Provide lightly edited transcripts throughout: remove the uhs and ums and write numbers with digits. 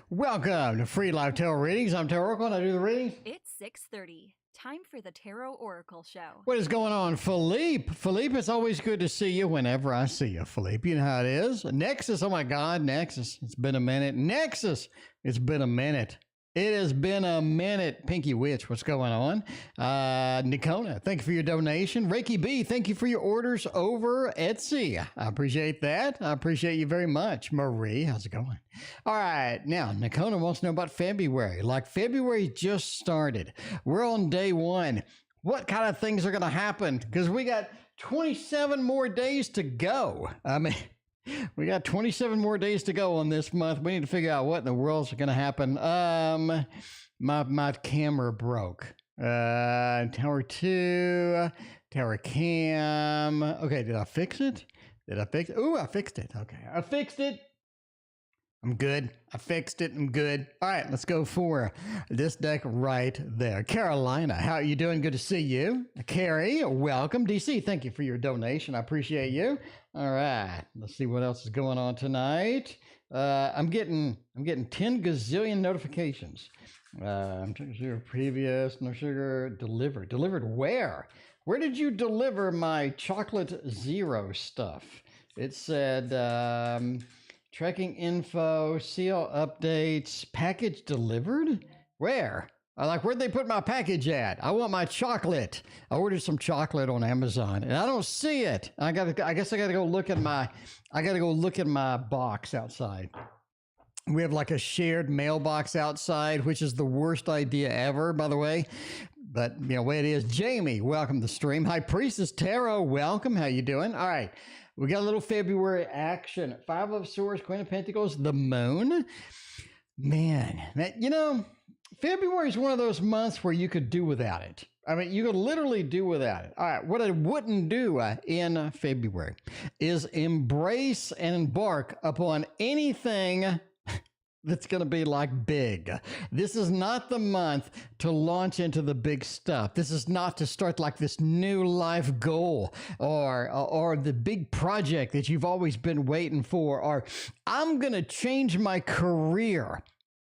Welcome to Free Live Tarot Readings. I'm Tarot Oracle and I do the readings. It's 6:30. Time for the Tarot Oracle Show. What is going on, Philippe? Philippe, it's always good to see you whenever I see you, Philippe. You know how it is. Nexus, oh my God, Nexus. It's been a minute. Nexus, it's been a minute. It has been a minute. Pinky Witch, what's going on? Nikona, thank you for your donation. Reiki B, thank you for your orders over Etsy. I appreciate that. I appreciate you very much. Marie, how's it going? All right, now, Nikona wants to know about February. Like, February just started. We're on day one. What kind of things are going to happen? Because we got 27 more days to go. I mean... We got 27 more days to go on this month. We need to figure out what in the world's going to happen. My camera broke. Tower 2, Tower Cam. Okay, did I fix it? Ooh, I fixed it. Okay, I fixed it. I'm good. I fixed it. I'm good. All right, let's go for this deck right there. Carolina, how are you doing? Good to see you. Carrie, welcome. DC, thank you for your donation. I appreciate you. All right, let's see what else is going on tonight. I'm getting 10 gazillion notifications. I'm checking sugar previous, no sugar, delivered. Delivered where? Where did you deliver my chocolate zero stuff? It said... tracking info, seal updates, package delivered? Where? Where'd they put my package at? I want my chocolate. I ordered some chocolate on Amazon and I don't see it. I guess I gotta go look at my box outside. We have like a shared mailbox outside, which is the worst idea ever, by the way. But you know, way it is. Jamie, welcome to the stream. High Priestess Tarot, welcome. How you doing? All right. We got a little February action. 5 of Swords, Queen of Pentacles, the Moon. Man, you know, February is one of those months where you could do without it. I mean, you could literally do without it. All right, what I wouldn't do in February is embrace and embark upon anything that's going to be like big. This is not the month to launch into the big stuff. This is not to start like this new life goal or the big project that you've always been waiting for, or I'm going to change my career.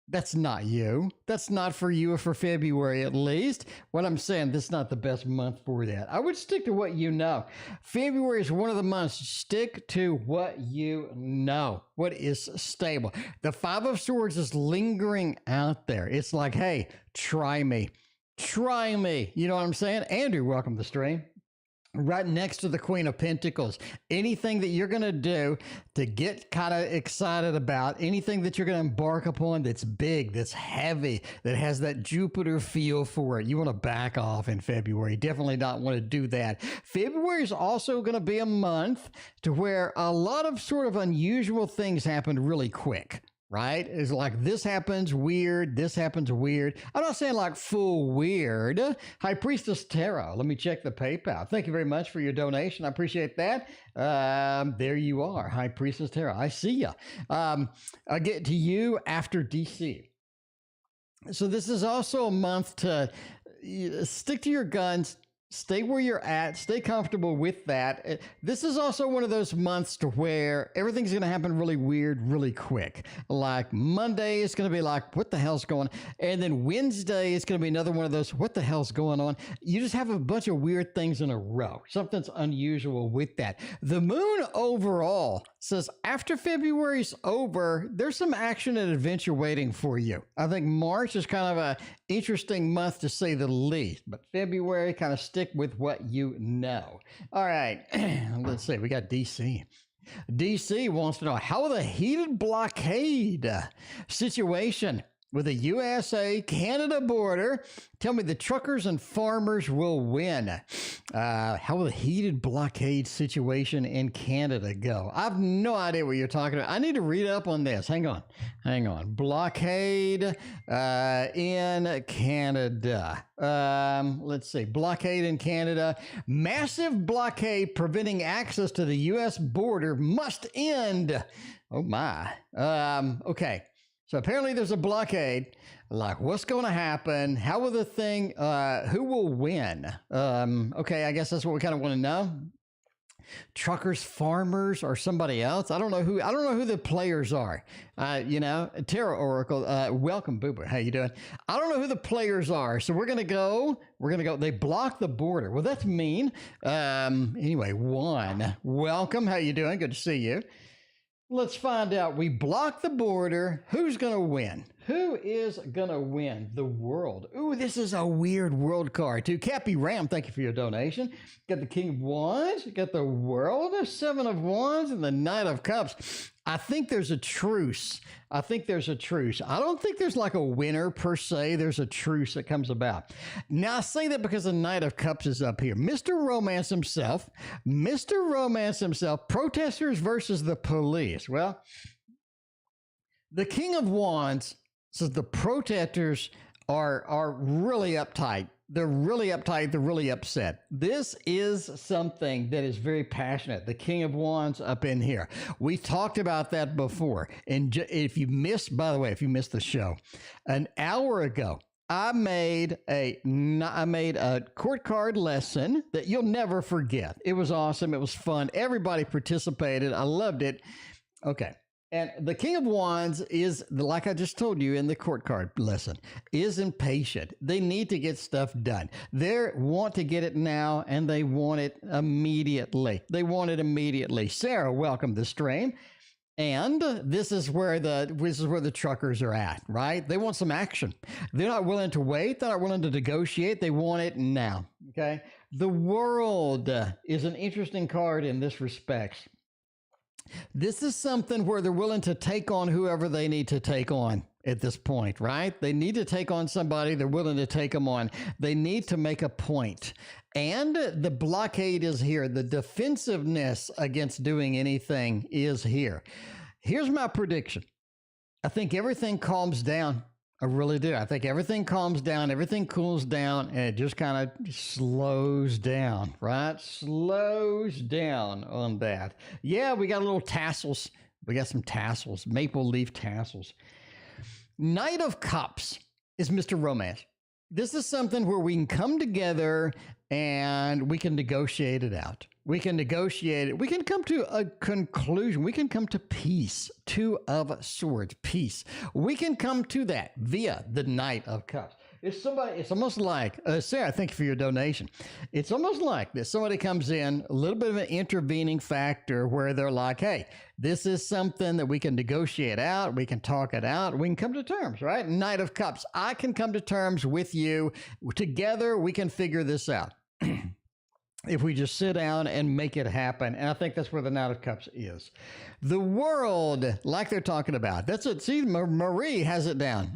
That's not you. That's not for you for February, at least. What I'm saying, this is not the best month for that. I would stick to what you know. February is one of the months. Stick to what you know, what is stable. The 5 of Swords is lingering out there. It's like, hey, try me. Try me. You know what I'm saying? Andrew, welcome to the stream. Right next to the Queen of Pentacles. Anything that you're going to do to get kind of excited about, anything that you're going to embark upon that's big, that's heavy, that has that Jupiter feel for it, you want to back off in February. Definitely not want to do that. February is also going to be a month to where a lot of sort of unusual things happen really quick. Right? It's like this happens weird. This happens weird. I'm not saying like full weird. High Priestess Tarot. Let me check the PayPal. Thank you very much for your donation. I appreciate that. There you are. High Priestess Tarot. I see ya. I'll get to you after DC. So this is also a month to stick to your guns. Stay where you're at. Stay comfortable with that. This is also one of those months to where everything's going to happen really weird, really quick. Like Monday is going to be like, what the hell's going on? And then Wednesday is going to be another one of those, what the hell's going on? You just have a bunch of weird things in a row. Something's unusual with that. The moon overall says after February's over, there's some action and adventure waiting for you. I think March is kind of a interesting month to say the least, but February, kind of stick with what you know. All right, let's see. We got DC. DC wants to know how the heated blockade situation with the USA-Canada border. Tell me the truckers and farmers will win. How will the heated blockade situation in Canada go? I have no idea what you're talking about. I need to read up on this. Hang on. Blockade in Canada. Let's see. Blockade in Canada. Massive blockade preventing access to the U.S. border must end. Oh, my. Okay. So apparently there's a blockade. Like, what's going to happen? How will the thing, who will win? Okay, I guess that's what we kind of want to know. truckers, farmers, or somebody else. I don't know who the players are. Tarot Oracle, welcome, Boo Boo. How you doing? I don't know who the players are. So we're going to go. They block the border. Well, that's mean. Anyway, one, welcome. How you doing? Good to see you. Let's find out. We block the border. Who's going to win? Who is going to win? The world. Ooh, this is a weird world card, too. Cappy Ram, thank you for your donation. Got the King of Wands. Got the World, Seven of Wands, and the Knight of Cups. I think there's a truce. I don't think there's like a winner per se. There's a truce that comes about. Now, I say that because the Knight of Cups is up here. Mr. Romance himself, protesters versus the police. Well, the King of Wands says the protesters are really uptight. They're really uptight. They're really upset. This is something that is very passionate. The King of Wands up in here. We talked about that before. And if you missed the show, an hour ago, I made a court card lesson that you'll never forget. It was awesome. It was fun. Everybody participated. I loved it. Okay. And the King of Wands is, like I just told you in the court card lesson, is impatient. They need to get stuff done. They want to get it now, and they want it immediately. Sarah, welcome to the stream. And this is where the truckers are at, right? They want some action. They're not willing to wait. They're not willing to negotiate. They want it now, okay? The World is an interesting card in this respect. This is something where they're willing to take on whoever they need to take on at this point, right? They need to take on somebody. They're willing to take them on. They need to make a point. And the blockade is here. The defensiveness against doing anything is here. Here's my prediction. I think everything calms down. I really do. I think everything calms down, everything cools down, and it just kind of slows down, right? Slows down on that. Yeah, we got little tassels. We got some tassels, maple leaf tassels. Knight of Cups is Mr. Romance. This is something where we can come together and we can negotiate it out. We can negotiate it. We can come to a conclusion. We can come to peace. Two of Swords, peace. We can come to that via the Knight of Cups. It's almost like, Sarah, thank you for your donation. It's almost like this. Somebody comes in, a little bit of an intervening factor where they're like, hey, this is something that we can negotiate out. We can talk it out. We can come to terms, right? Knight of Cups. I can come to terms with you. Together, we can figure this out. If we just sit down and make it happen. And I think that's where the Knight of Cups is. The World, like they're talking about. That's it. See, Marie has it down.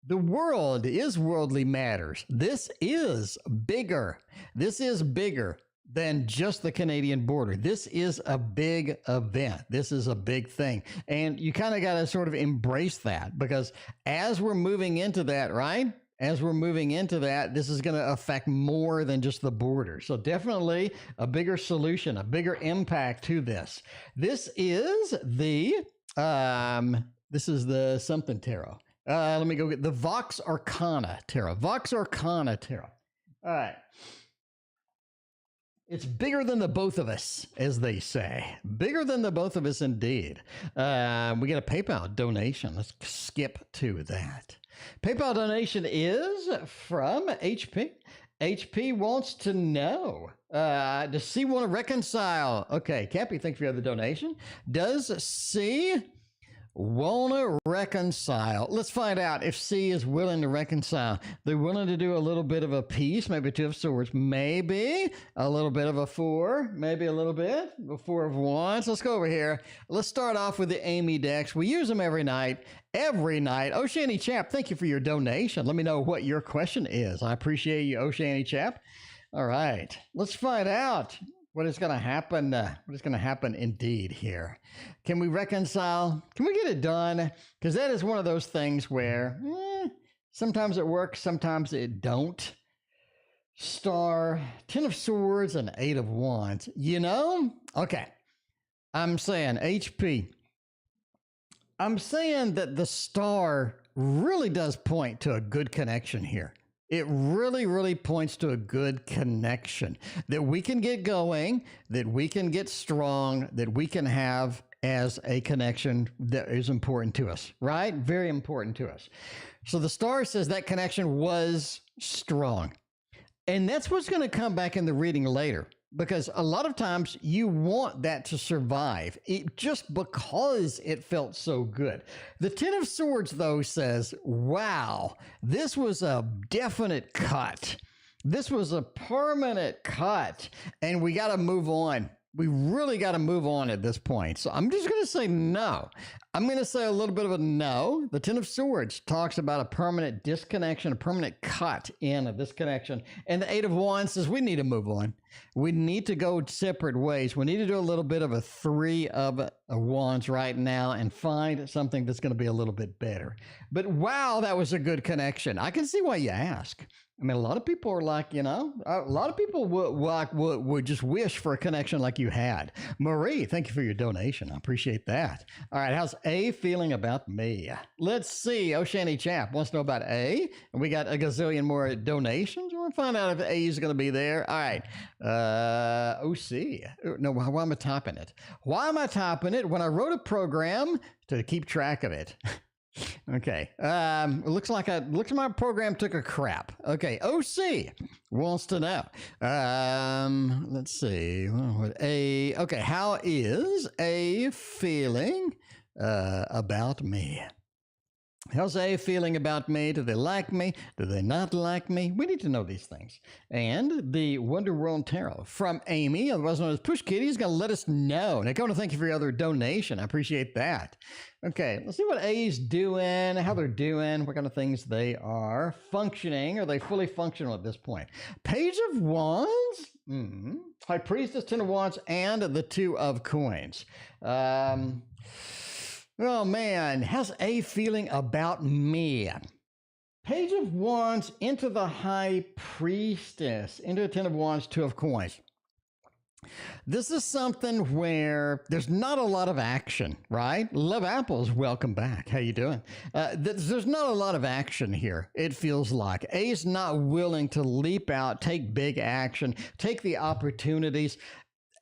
The World is worldly matters. This is bigger. Than just the Canadian border. This is a big event. This is a big thing. And you kind of got to sort of embrace that, because as we're moving into that, right? This is going to affect more than just the border. So definitely a bigger solution, a bigger impact to this. This is the something tarot. Let me go get the Vox Arcana tarot. All right. It's bigger than the both of us, as they say. Bigger than the both of us, indeed. We got a PayPal donation. Let's skip to that. PayPal donation is from HP. HP wants to know, does C want to reconcile? Okay, Cappy, thank you for the donation. Does C want to reconcile? Let's find out if C is willing to reconcile. They're willing to do a little bit of a piece, maybe Two of Swords, maybe a little bit of a four, maybe a little bit, a Four of Wands. Let's go over here. Let's start off with the Amy decks. We use them every night. Oceani Chap, thank you for your donation. Let me know what your question is. I appreciate you, Oceani Chap. All right, let's find out what is going to happen. What is going to happen indeed here? Can we reconcile? Can we get it done? Because that is one of those things where sometimes it works, sometimes it don't. Star, 10 of Swords, and 8 of Wands. You know? Okay. I'm saying HP. I'm saying that the star really does point to a good connection here. It really, really points to a good connection that we can get going, that we can get strong, that we can have as a connection that is important to us, right? Very important to us. So the star says that connection was strong. And that's what's going to come back in the reading later, because a lot of times you want that to survive just because it felt so good. The Ten of Swords, though, says, wow, this was a definite cut. This was a permanent cut, and we got to move on. We really got to move on at this point. So I'm just going to say no. I'm going to say a little bit of a no. The Ten of Swords talks about a permanent disconnection, a permanent cut in this connection. And the Eight of Wands says we need to move on. We need to go separate ways. We need to do a little bit of a Three of Wands right now and find something that's going to be a little bit better. But wow, that was a good connection. I can see why you ask. I mean, a lot of people are like, a lot of people would just wish for a connection like you had. Marie, thank you for your donation. I appreciate that. All right, how's A feeling about me? Let's see. Oshani Chap wants to know about A. And we got a gazillion more donations. We want to find out if A is going to be there. All right. OC. No, why am I typing it? Why am I typing it when I wrote a program to keep track of it? Okay. It looks like my program took a crap. Okay. OC wants to know. Let's see. Okay. How is A feeling about me? How's A feeling about me? Do they like me? Do they not like me? We need to know these things. And the Wonder World Tarot from Amy, otherwise known as Push Kitty, is going to let us know. Nicole, thank you for your other donation. I appreciate that. Okay, let's see what A's doing, how they're doing, what kind of things they are functioning. Are they fully functional at this point? Page of Wands, High Priestess, Ten of Wands, and the Two of Coins. Oh man, how's A feeling about me? Page of Wands into the High Priestess, into the Ten of Wands, Two of Coins. This is something where there's not a lot of action, right? Love Apples, welcome back. How you doing? There's not a lot of action here, it feels like. A is not willing to leap out, take big action, take the opportunities.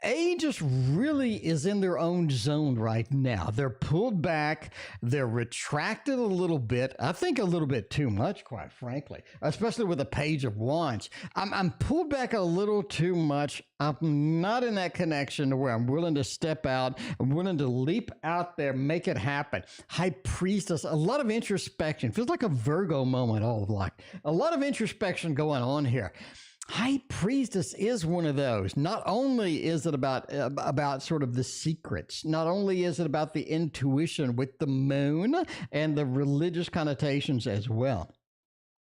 A just really is in their own zone right now. They're pulled back. They're retracted a little bit. I think a little bit too much, quite frankly, especially with a Page of Wands. I'm pulled back a little too much. I'm not in that connection to where I'm willing to step out. I'm willing to leap out there, make it happen. High Priestess, a lot of introspection. Feels like a Virgo moment, all of like. A lot of introspection going on here. High Priestess is one of those. Not only is it about sort of the secrets, not only is it about the intuition with the moon and the religious connotations as well.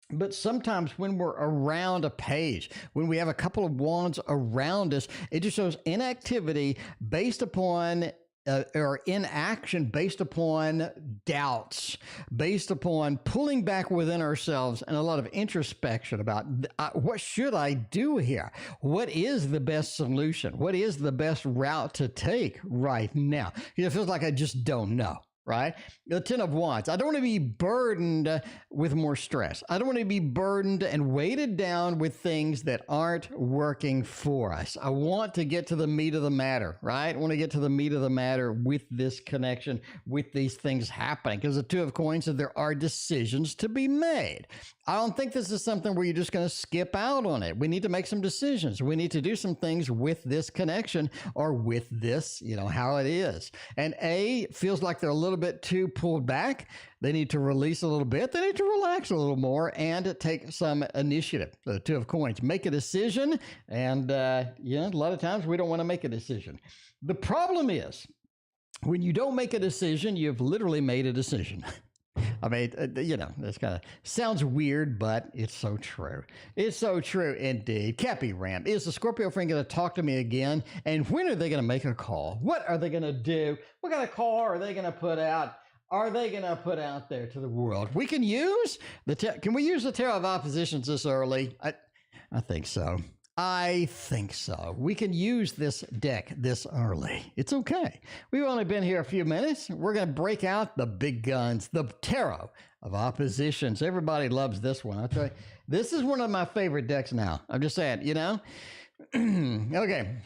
But sometimes when we're around a page, when we have a couple of wands around us, it just shows inactivity based upon or inaction based upon doubts, based upon pulling back within ourselves and a lot of introspection about what should I do here? What is the best solution? What is the best route to take right now? It feels like I just don't know. Right? The Ten of Wands. I don't want to be burdened with more stress. I don't want to be burdened and weighted down with things that aren't working for us. I want to get to the meat of the matter, right? I want to get to the meat of the matter with this connection, with these things happening. Because the Two of Coins said there are decisions to be made. I don't think this is something where you're just going to skip out on it. We need to make some decisions. We need to do some things with this connection or with this, how it is. And A feels like they're a little bit too pulled back. They need to release a little bit. They need to relax a little more and take some initiative. The Two of Coins, make a decision. And, a lot of times we don't want to make a decision. The problem is when you don't make a decision, you've literally made a decision. I mean, this kind of sounds weird, but it's so true. It's so true indeed. Cappy Ram, is the Scorpio friend going to talk to me again? And when are they going to make a call? What are they going to do? What kind of call are they going to put out? Are they going to put out there to the world? We can use can we use the Tarot of Oppositions this early? I think so. I think so. We can use this deck this early. It's okay. We've only been here a few minutes. We're going to break out the big guns, the tarot of oppositions. Everybody loves this one. I tell you, this is one of my favorite decks now. I'm just saying, you know? Okay.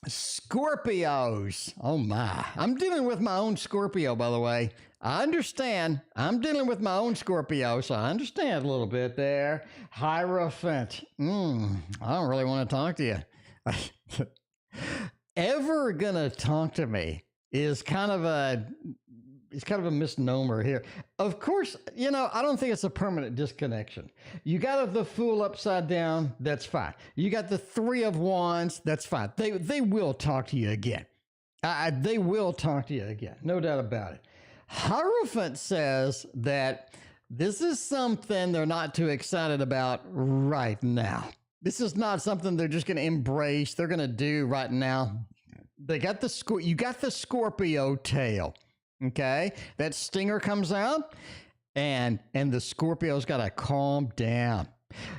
Scorpios. Oh my. I'm dealing with my own Scorpio, by the way. I understand. I'm dealing with my own Scorpio, so I understand a little bit there. Hierophant. I don't really want to talk to you. Ever gonna talk to me is kind of a misnomer here. Of course, you know, I don't think it's a permanent disconnection. You got the Fool upside down, that's fine. You got the Three of Wands, that's fine. They will talk to you again. They will talk to you again, no doubt about it. Hierophant says that this is something they're not too excited about right now. This is not something they're just going to embrace. They're going to do right now. You got the Scorpio tail. Okay, that stinger comes out, and the Scorpio's got to calm down.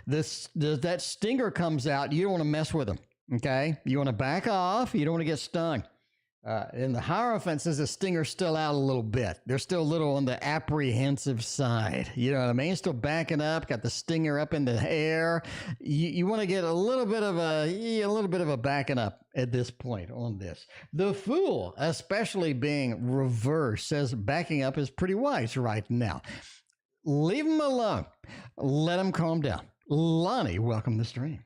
That stinger comes out. You don't want to mess with them. Okay, you want to back off. You don't want to get stung. And the Hierophant says the stinger's still out a little bit. They're still a little on the apprehensive side. You know what I mean? Still backing up, got the stinger up in the air. You want to get a little bit of a backing up at this point on this. The Fool, especially being reversed, says backing up is pretty wise right now. Leave them alone. Let them calm down. Lonnie, welcome to the stream.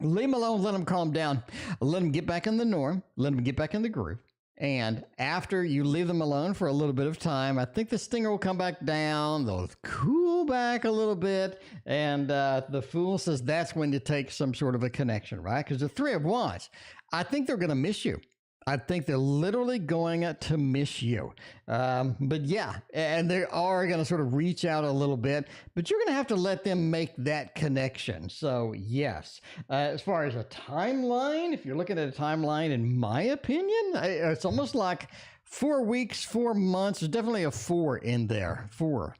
Leave them alone, let them calm down, let them get back in the norm, let them get back in the groove. And after you leave them alone for a little bit of time, I think the stinger will come back down, they'll cool back a little bit, and the Fool says that's when you take some sort of a connection, right? Because the Three of Wands, I think they're going to miss you. I think they're literally going to miss you. But yeah, and they are going to sort of reach out a little bit, but you're going to have to let them make that connection. So yes, as far as a timeline, if you're looking at a timeline, in my opinion, it's almost like 4 weeks, 4 months. There's definitely a 4 in there. 4.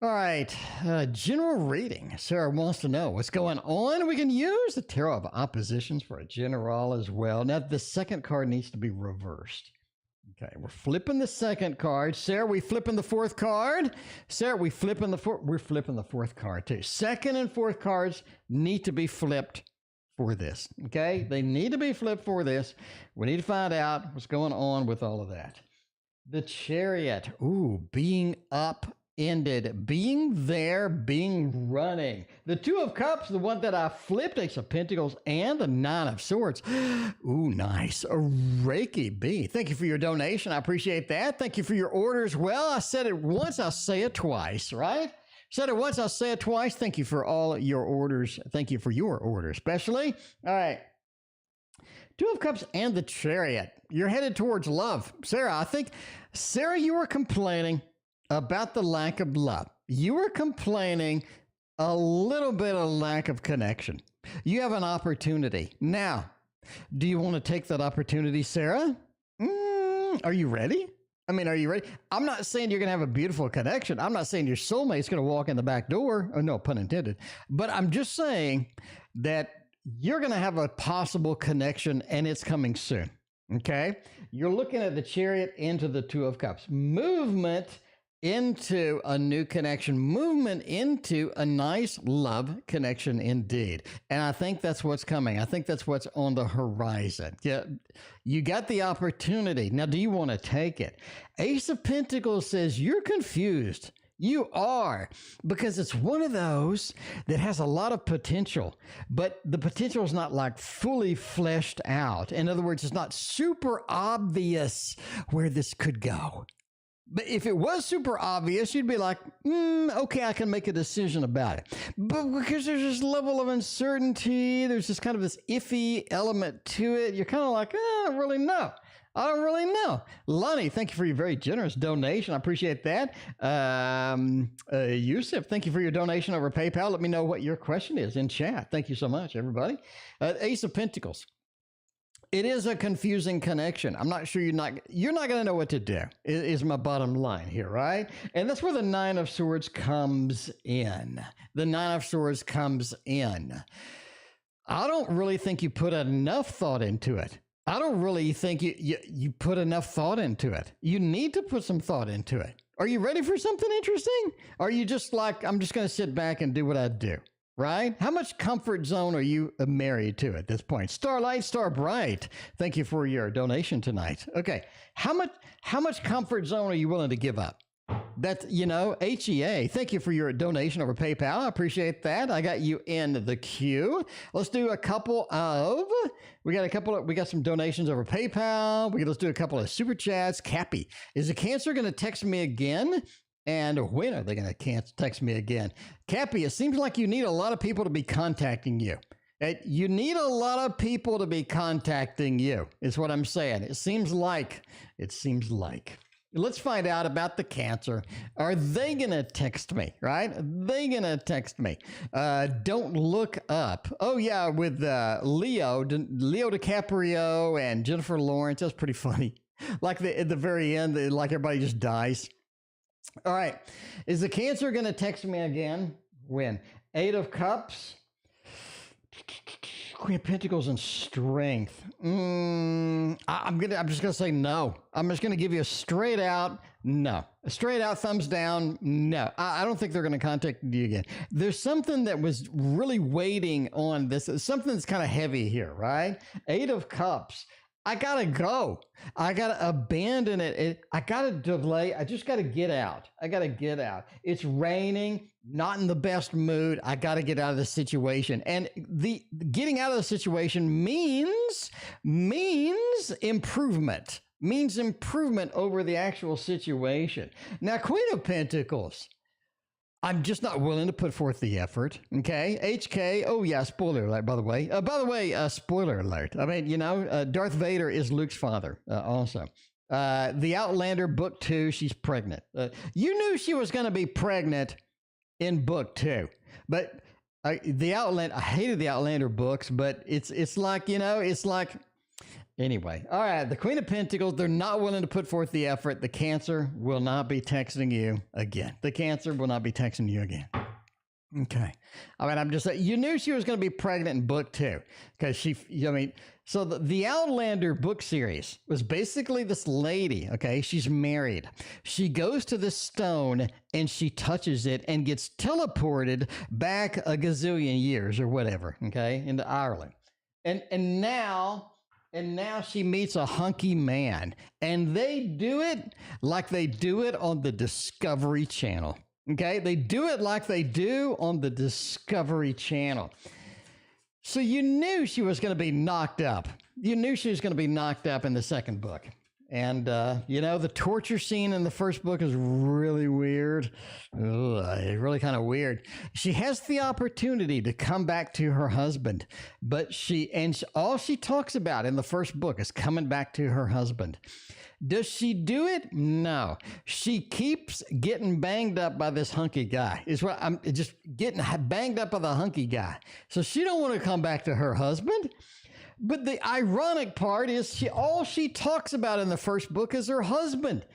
All right, general reading. Sarah wants to know what's going on. We can use the Tarot of Oppositions for a general as well. Now, the second card needs to be reversed. Okay, we're flipping the second card. Sarah, we flipping the fourth card. Sarah, we're flipping the fourth card too. Second and fourth cards need to be flipped for this. Okay, they need to be flipped for this. We need to find out what's going on with all of that. The Chariot. Ooh, being up. Ended, being there, being running. The Two of Cups, the one that I flipped, Ace of Pentacles, and the Nine of Swords. Ooh, nice. A Reiki B. Thank you for your donation. I appreciate that. Thank you for your orders. Well, I said it once, I'll say it twice, right? Said it once, I'll say it twice. Thank you for all your orders. Thank you for your order, especially. All right. Two of Cups and the Chariot. You're headed towards love. Sarah, I think, Sarah, you were complaining about the lack of love. You were complaining a little bit of lack of connection. You have an opportunity. Now, do you want to take that opportunity, Sarah? Are you ready? I mean, are you ready? I'm not saying you're going to have a beautiful connection. I'm not saying your soulmate's going to walk in the back door. Oh, no, pun intended. But I'm just saying that you're going to have a possible connection and it's coming soon. Okay? You're looking at the Chariot into the Two of Cups. Movement into a new connection, movement into a nice love connection indeed. And I think that's what's coming. I think that's what's on the horizon. Yeah, you got the opportunity. Now, do you want to take it? Ace of Pentacles says you're confused. You are, because it's one of those that has a lot of potential, but the potential is not like fully fleshed out. In other words, it's not super obvious where this could go. But if it was super obvious, you'd be like, okay, I can make a decision about it. But because there's this level of uncertainty, there's this kind of this iffy element to it, you're kind of like, I don't really know. I don't really know. Lonnie, thank you for your very generous donation. I appreciate that. Yusuf, thank you for your donation over PayPal. Let me know what your question is in chat. Thank you so much, everybody. Ace of Pentacles. It is a confusing connection. I'm not sure you're not going to know what to do, is my bottom line here, right? And that's where the Nine of Swords comes in. The Nine of Swords comes in. I don't really think you put enough thought into it. I don't really think you put enough thought into it. You need to put some thought into it. Are you ready for something interesting? Are you just like, I'm just going to sit back and do what I do, right? How much comfort zone are you married to at this point? Starlight, Star Bright, thank you for your donation tonight. Okay, how much comfort zone are you willing to give up? That's, HEA, thank you for your donation over PayPal. I appreciate that. I got you in the queue. Let's do we got some donations over PayPal. Let's do a couple of super chats. Cappy, is the Cancer going to text me again? And when are they going to text me again? Cappy, it seems like you need a lot of people to be contacting you. You need a lot of people to be contacting you, is what I'm saying. It seems like. Let's find out about the Cancer. Are they going to text me, right? They going to text me. Don't look up. Oh, yeah, with Leo DiCaprio and Jennifer Lawrence. That's pretty funny. Like at the very end, like everybody just dies. All right. Is the Cancer going to text me again? When? 8 of Cups. Queen of Pentacles and Strength. I'm just gonna say no. I'm just gonna give you a straight out no. A straight out thumbs down no. I don't think they're gonna contact you again. There's something that was really waiting on this. Something that's kind of heavy here, right? 8 of Cups. I gotta go. I gotta abandon it. I gotta delay. I just gotta get out. It's raining. Not in the best mood. I gotta get out of this situation. And the getting out of the situation means improvement. Means improvement over the actual situation. Now, Queen of Pentacles. I'm just not willing to put forth the effort. Okay. HK. Oh, yeah. Spoiler alert, by the way. Spoiler alert. I mean, Darth Vader is Luke's father also. The Outlander book 2, she's pregnant. You knew she was going to be pregnant in book 2. But the Outlander, I hated the Outlander books, but it's like, anyway. All right. The Queen of Pentacles, they're not willing to put forth the effort. The Cancer will not be texting you again. Okay. I mean, I'm just saying, you knew she was going to be pregnant in book 2 because so the Outlander book series was basically this lady. Okay. She's married. She goes to this stone and she touches it and gets teleported back a gazillion years or whatever. Okay. Into Ireland. And now she meets a hunky man, and they do it like they do it on the Discovery Channel. Okay, they do it like they do on the Discovery Channel. So you knew she was going to be knocked up. You knew she was going to be knocked up in the second book. And, the torture scene in the first book is really weird. Really kind of weird. She has the opportunity to come back to her husband, but all she talks about in the first book is coming back to her husband. Does she do it? No. She keeps getting banged up by this hunky guy. Is what I'm just getting banged up by the hunky guy. So she don't want to come back to her husband. But the ironic part is all she talks about in the first book is her husband.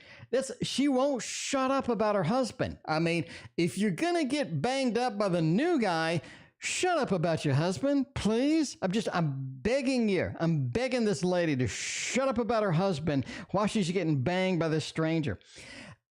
She won't shut up about her husband. I mean, if you're going to get banged up by the new guy, shut up about your husband, please. I'm begging you. I'm begging this lady to shut up about her husband while she's getting banged by this stranger.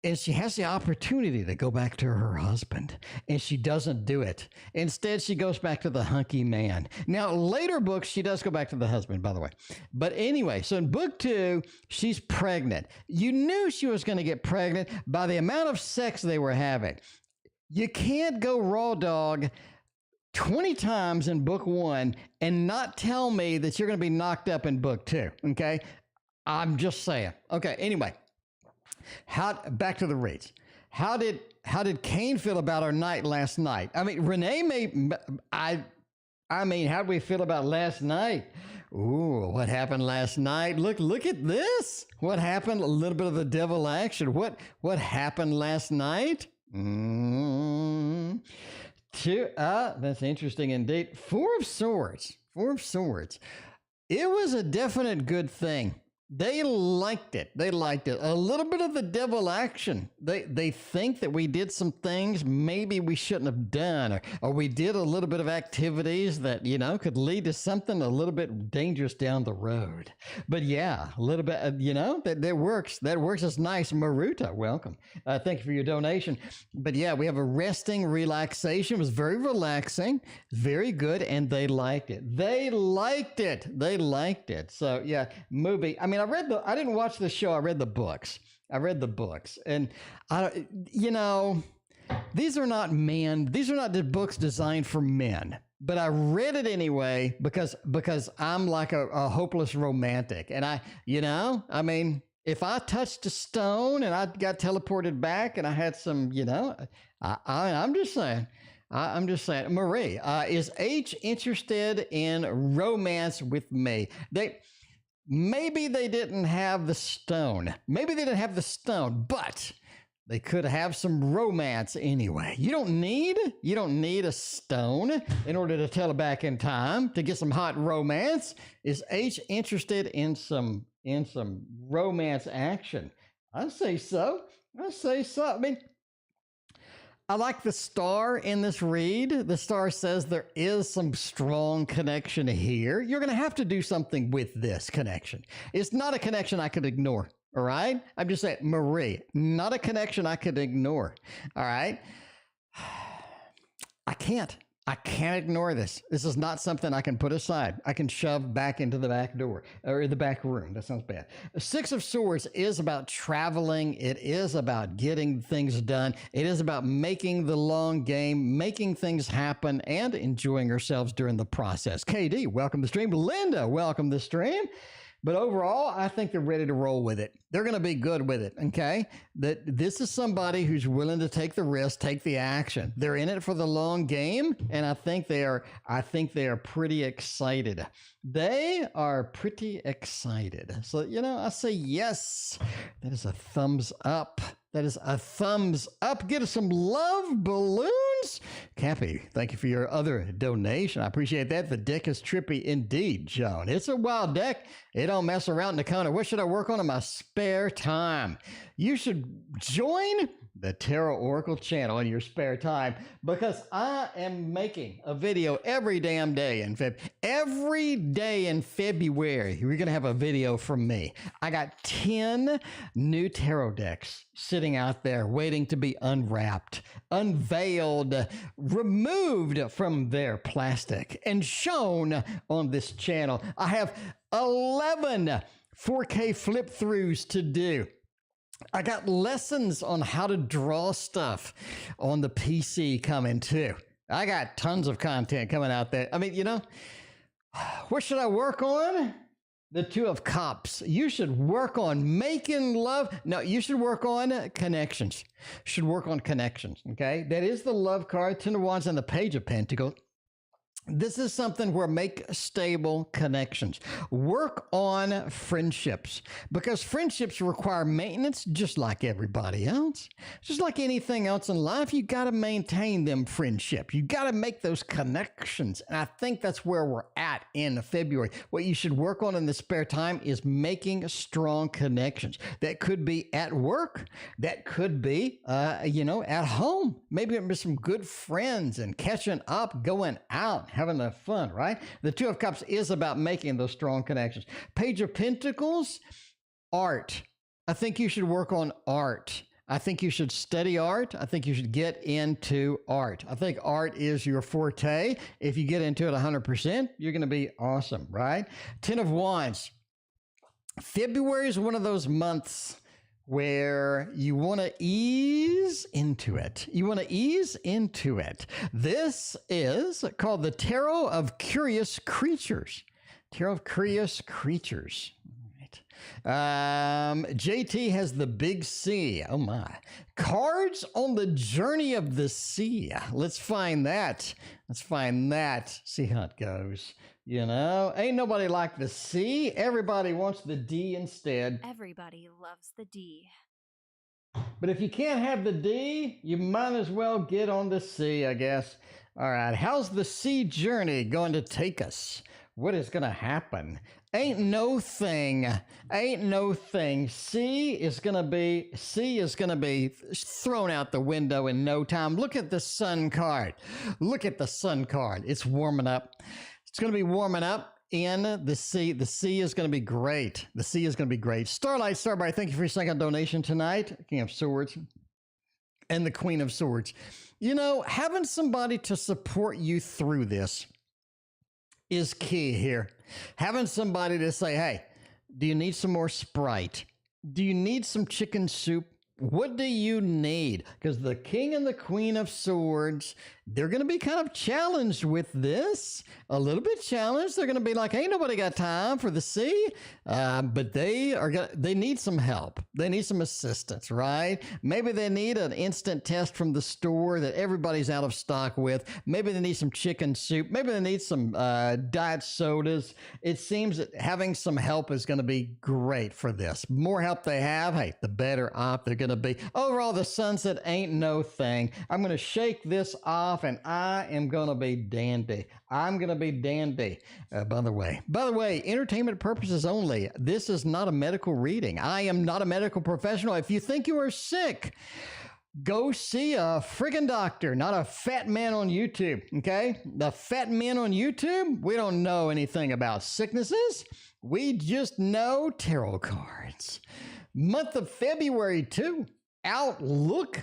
And she has the opportunity to go back to her husband, and she doesn't do it. Instead, she goes back to the hunky man. Now, later books, she does go back to the husband, by the way. But anyway, so in book 2, she's pregnant. You knew she was going to get pregnant by the amount of sex they were having. You can't go raw dog 20 times in book 1 and not tell me that you're going to be knocked up in book 2, okay? I'm just saying. Okay, anyway. Back to the reads. How did Kane feel about our night last night? I mean, Renee how did we feel about last night? Ooh, what happened last night? Look at this. What happened? A little bit of the devil action. What happened last night? That's interesting indeed. 4 of Swords. It was a definite good thing They liked it. They liked it. A little bit of the devil action. They think that we did some things maybe we shouldn't have done, or we did a little bit of activities that, could lead to something a little bit dangerous down the road. But yeah, a little bit, that works. That works. It's nice. Maruta, welcome. Thank you for your donation. But yeah, we have a resting relaxation. It was very relaxing, very good, and they liked it. They liked it. They liked it. So yeah, movie. I mean, I didn't watch the show. I read the books. And these are not the books designed for men, but I read it anyway because I'm like a hopeless romantic. And if I touched a stone and I got teleported back and I had some, I'm just saying. Marie, is H interested in romance with me? Maybe they didn't have the stone. But they could have some romance anyway. You don't need a stone in order to tell back in time to get some hot romance. Is H interested in some romance action? I say so. I mean, I like the star in this read. The star says there is some strong connection here. You're going to have to do something with this connection. It's not a connection I could ignore. All right. I'm just saying, Marie, not a connection I could ignore. All right. I can't ignore this. This is not something I can put aside. I can shove back into the back door or the back room. That sounds bad. Six of Swords is about traveling. It is about getting things done. It is about making the long game, making things happen, and enjoying ourselves during the process. KD, welcome to the stream. Linda, welcome to the stream. But overall, I think they're ready to roll with it. They're going to be good with it, okay? That this is somebody who's willing to take the risk, take the action. They're in it for the long game, and I think they are pretty excited. They are pretty excited. So, I say yes. That is a thumbs up. That is a thumbs up. Get us some love balloons. Cappy, thank you for your other donation. I appreciate that. The deck is trippy indeed, Joan. It's a wild deck. It don't mess around in the corner. What should I work on in my spare time? You should join the Tarot Oracle channel in your spare time because I am making a video every damn day in February. Every day in February, you're going to have a video from me. I got 10 new tarot decks sitting out there waiting to be unwrapped, unveiled, removed from their plastic and shown on this channel. I have 11 4K flip throughs to do. I got lessons on how to draw stuff on the PC coming too. I got tons of content coming out there. I mean, what should I work on? The Two of Cups. You should work on making love. No, you should work on connections. Okay? That is the love card, Ten of Wands, and the Page of Pentacles. This is something where make stable connections. Work on friendships because friendships require maintenance just like everybody else. Just like anything else in life, you got to maintain them friendships. You got to make those connections. And I think that's where we're at in February. What you should work on in the spare time is making strong connections. That could be at work. That could be, at home. Maybe with some good friends and catching up, going out, having the fun, right? The Two of Cups is about making those strong connections. Page of Pentacles, art. I think you should work on art. I think you should study art. I think you should get into art. I think art is your forte. If you get into it 100%, you're going to be awesome, right? Ten of Wands. February is one of those months where you want to ease into it. This is called the Tarot of Curious Creatures. Tarot of Curious Creatures. All right. JT has the Big C. Oh my. Cards on the Journey of the Sea. Let's find that. See how it goes. Ain't nobody like the C. Everybody wants the D instead. Everybody loves the D. But if you can't have the D, you might as well get on the C, I guess. All right. How's the sea journey going to take us? what is going to happen? Ain't no thing. Ain't no thing. C is going to be thrown out the window in no time. Look at the sun card. Look at the sun card. It's warming up. It's going to be warming up in the sea. The sea is going to be great. The sea is going to be great. Starlight, Starbright, thank you for your second donation tonight. King of Swords and the Queen of Swords. You know, having somebody to support you through this is key here. Having somebody to say, hey, do you need some more Sprite? Do you need some chicken soup? What do you need? Because the King and the Queen of Swords, they're going to be kind of challenged with this. A little bit challenged. They're going to be like, ain't nobody got time for the sea. But they need some help. They need some assistance, right? Maybe they need an instant test from the store that everybody's out of stock with. Maybe they need some chicken soup. Maybe they need some diet sodas. It seems that having some help is going to be great for this. More help they have, hey, the better off they're going to be. Overall, the sun said, ain't no thing. I'm going to shake this off and I am going to be dandy. I'm going to be dandy. By the way, entertainment purposes only. This is not a medical reading. I am not a medical professional. If you think you are sick, go see a friggin' doctor, not a fat man on YouTube, okay? The fat men on YouTube, we don't know anything about sicknesses. We just know tarot cards. Month of February, too. Outlook.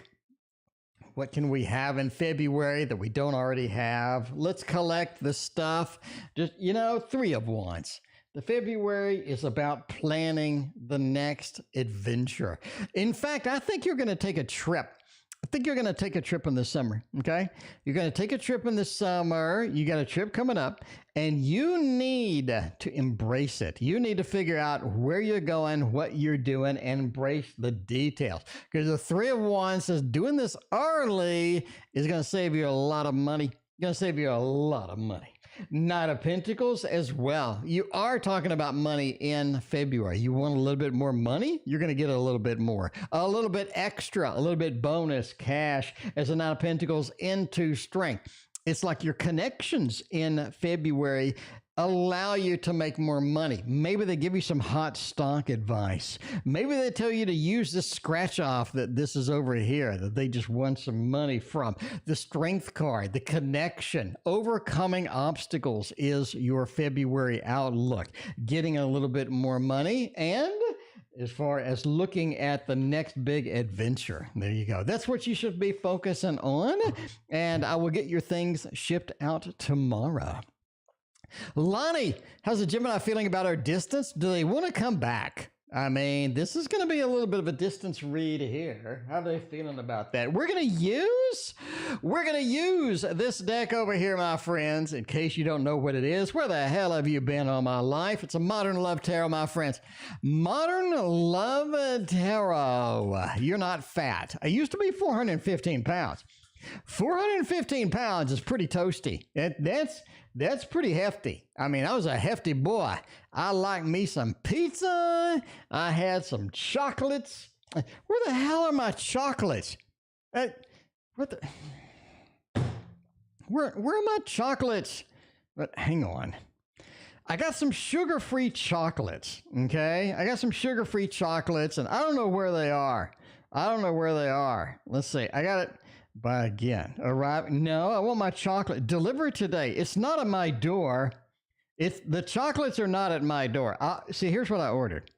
What can we have in February that we don't already have? Let's collect the stuff. Just, you know, 3 of Wands. The February is about planning the next adventure. In fact, I think you're going to take a trip. I think you're going to take a trip in the summer, okay? You're going to take a trip in the summer. You got a trip coming up, and you need to embrace it. You need to figure out where you're going, what you're doing, and embrace the details. Because the 3 of Wands says doing this early is going to save you a lot of money. Going to save you a lot of money. Knight of Pentacles as well. You are talking about money in February. You want a little bit more money? You're going to get a little bit more. A little bit extra, a little bit bonus cash as a Knight of Pentacles into strength. It's like your connections in February allow you to make more money. Maybe they give you some hot stock advice. Maybe they tell you to use this scratch off that this is over here, that they just want some money from. The strength card, the connection, overcoming obstacles is your February outlook. Getting a little bit more money and as far as looking at the next big adventure. There you go. That's what you should be focusing on. And I will get your things shipped out tomorrow. Lonnie, how's the Gemini feeling about our distance? Do they want to come back? I mean, this is going to be a little bit of a distance read here. How are they feeling about that? We're going to use this deck over here, my friends, in case you don't know what it is. Where the hell have you been all my life? It's a Modern Love Tarot, my friends. Modern Love Tarot. You're not fat. I used to be 415 pounds. 415 pounds is pretty toasty. That's pretty hefty. I mean, I was a hefty boy. I like me some pizza. I had some chocolates. Where the hell are my chocolates? Where are my chocolates? But hang on. I got some sugar-free chocolates, okay? I got some sugar-free chocolates, and I don't know where they are. Let's see. I got it. Buy again. Arrive. No, I want my chocolate. Deliver today. It's not at my door. The chocolates are not at my door. See, here's what I ordered.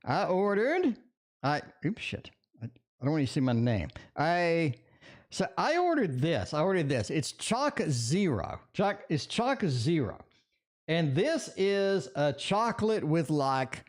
Oops, shit. I don't want you to see my name. I ordered this. It's Choc Zero. It's Choc Zero. And this is a chocolate with like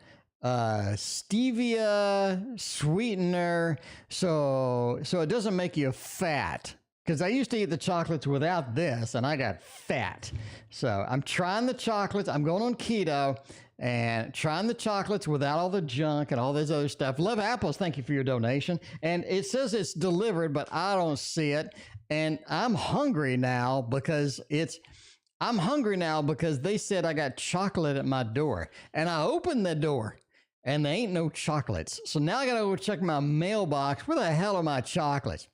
stevia sweetener, so it doesn't make you fat, because I used to eat the chocolates without this and I got fat. So I'm trying the chocolates. I'm going on keto and trying the chocolates without all the junk and all this other stuff. Love Apples, thank you for your donation. And it says it's delivered, but I don't see it. And I'm hungry now because they said I got chocolate at my door, and I opened the door and there ain't no chocolates. So now I got to go check my mailbox. Where the hell are my chocolates?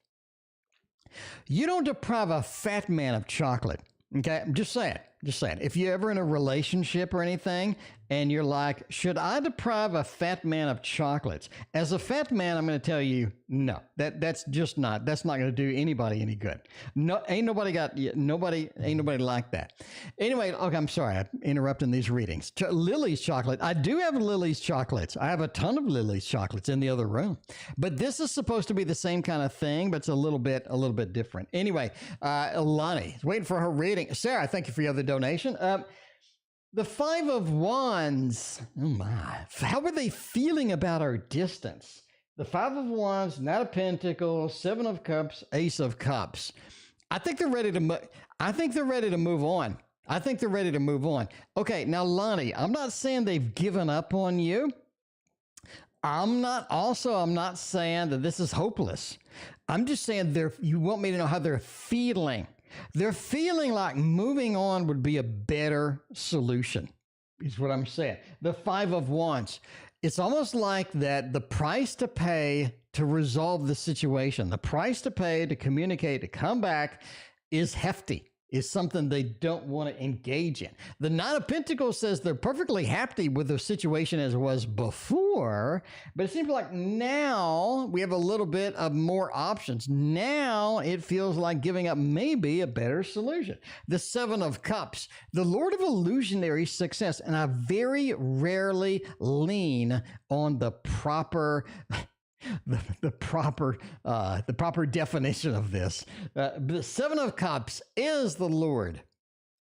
You don't deprive a fat man of chocolate. Okay, I'm just saying. Just saying. If you're ever in a relationship or anything and you're like, should I deprive a fat man of chocolates? As a fat man, I'm going to tell you, no. That's not going to do anybody any good. No, ain't nobody like that. Anyway, okay, I'm sorry. I'm interrupting these readings. Lily's chocolate. I do have Lily's chocolates. I have a ton of Lily's chocolates in the other room. But this is supposed to be the same kind of thing, but it's a little bit different. Anyway, Lonnie is waiting for her reading. Sarah, thank you for your other donation. The Five of Wands. Oh my. How are they feeling about our distance? The Five of Wands, Knight of Pentacles, Seven of Cups, Ace of Cups. I think they're ready to move on. I think they're ready to move on. Okay, now Lonnie, I'm not saying they've given up on you. I'm not saying that this is hopeless. I'm just saying you want me to know how they're feeling. They're feeling like moving on would be a better solution, is what I'm saying. The Five of Wands. It's almost like that the price to pay to resolve the situation, the price to pay to communicate, to come back is hefty. Is something they don't want to engage in. The Knight of Pentacles says they're perfectly happy with the situation as it was before, but it seems like now we have a little bit of more options. Now it feels like giving up may be a better solution. The Seven of Cups, the Lord of Illusionary Success, and I very rarely lean on the proper the proper definition of this. The Seven of Cups is the Lord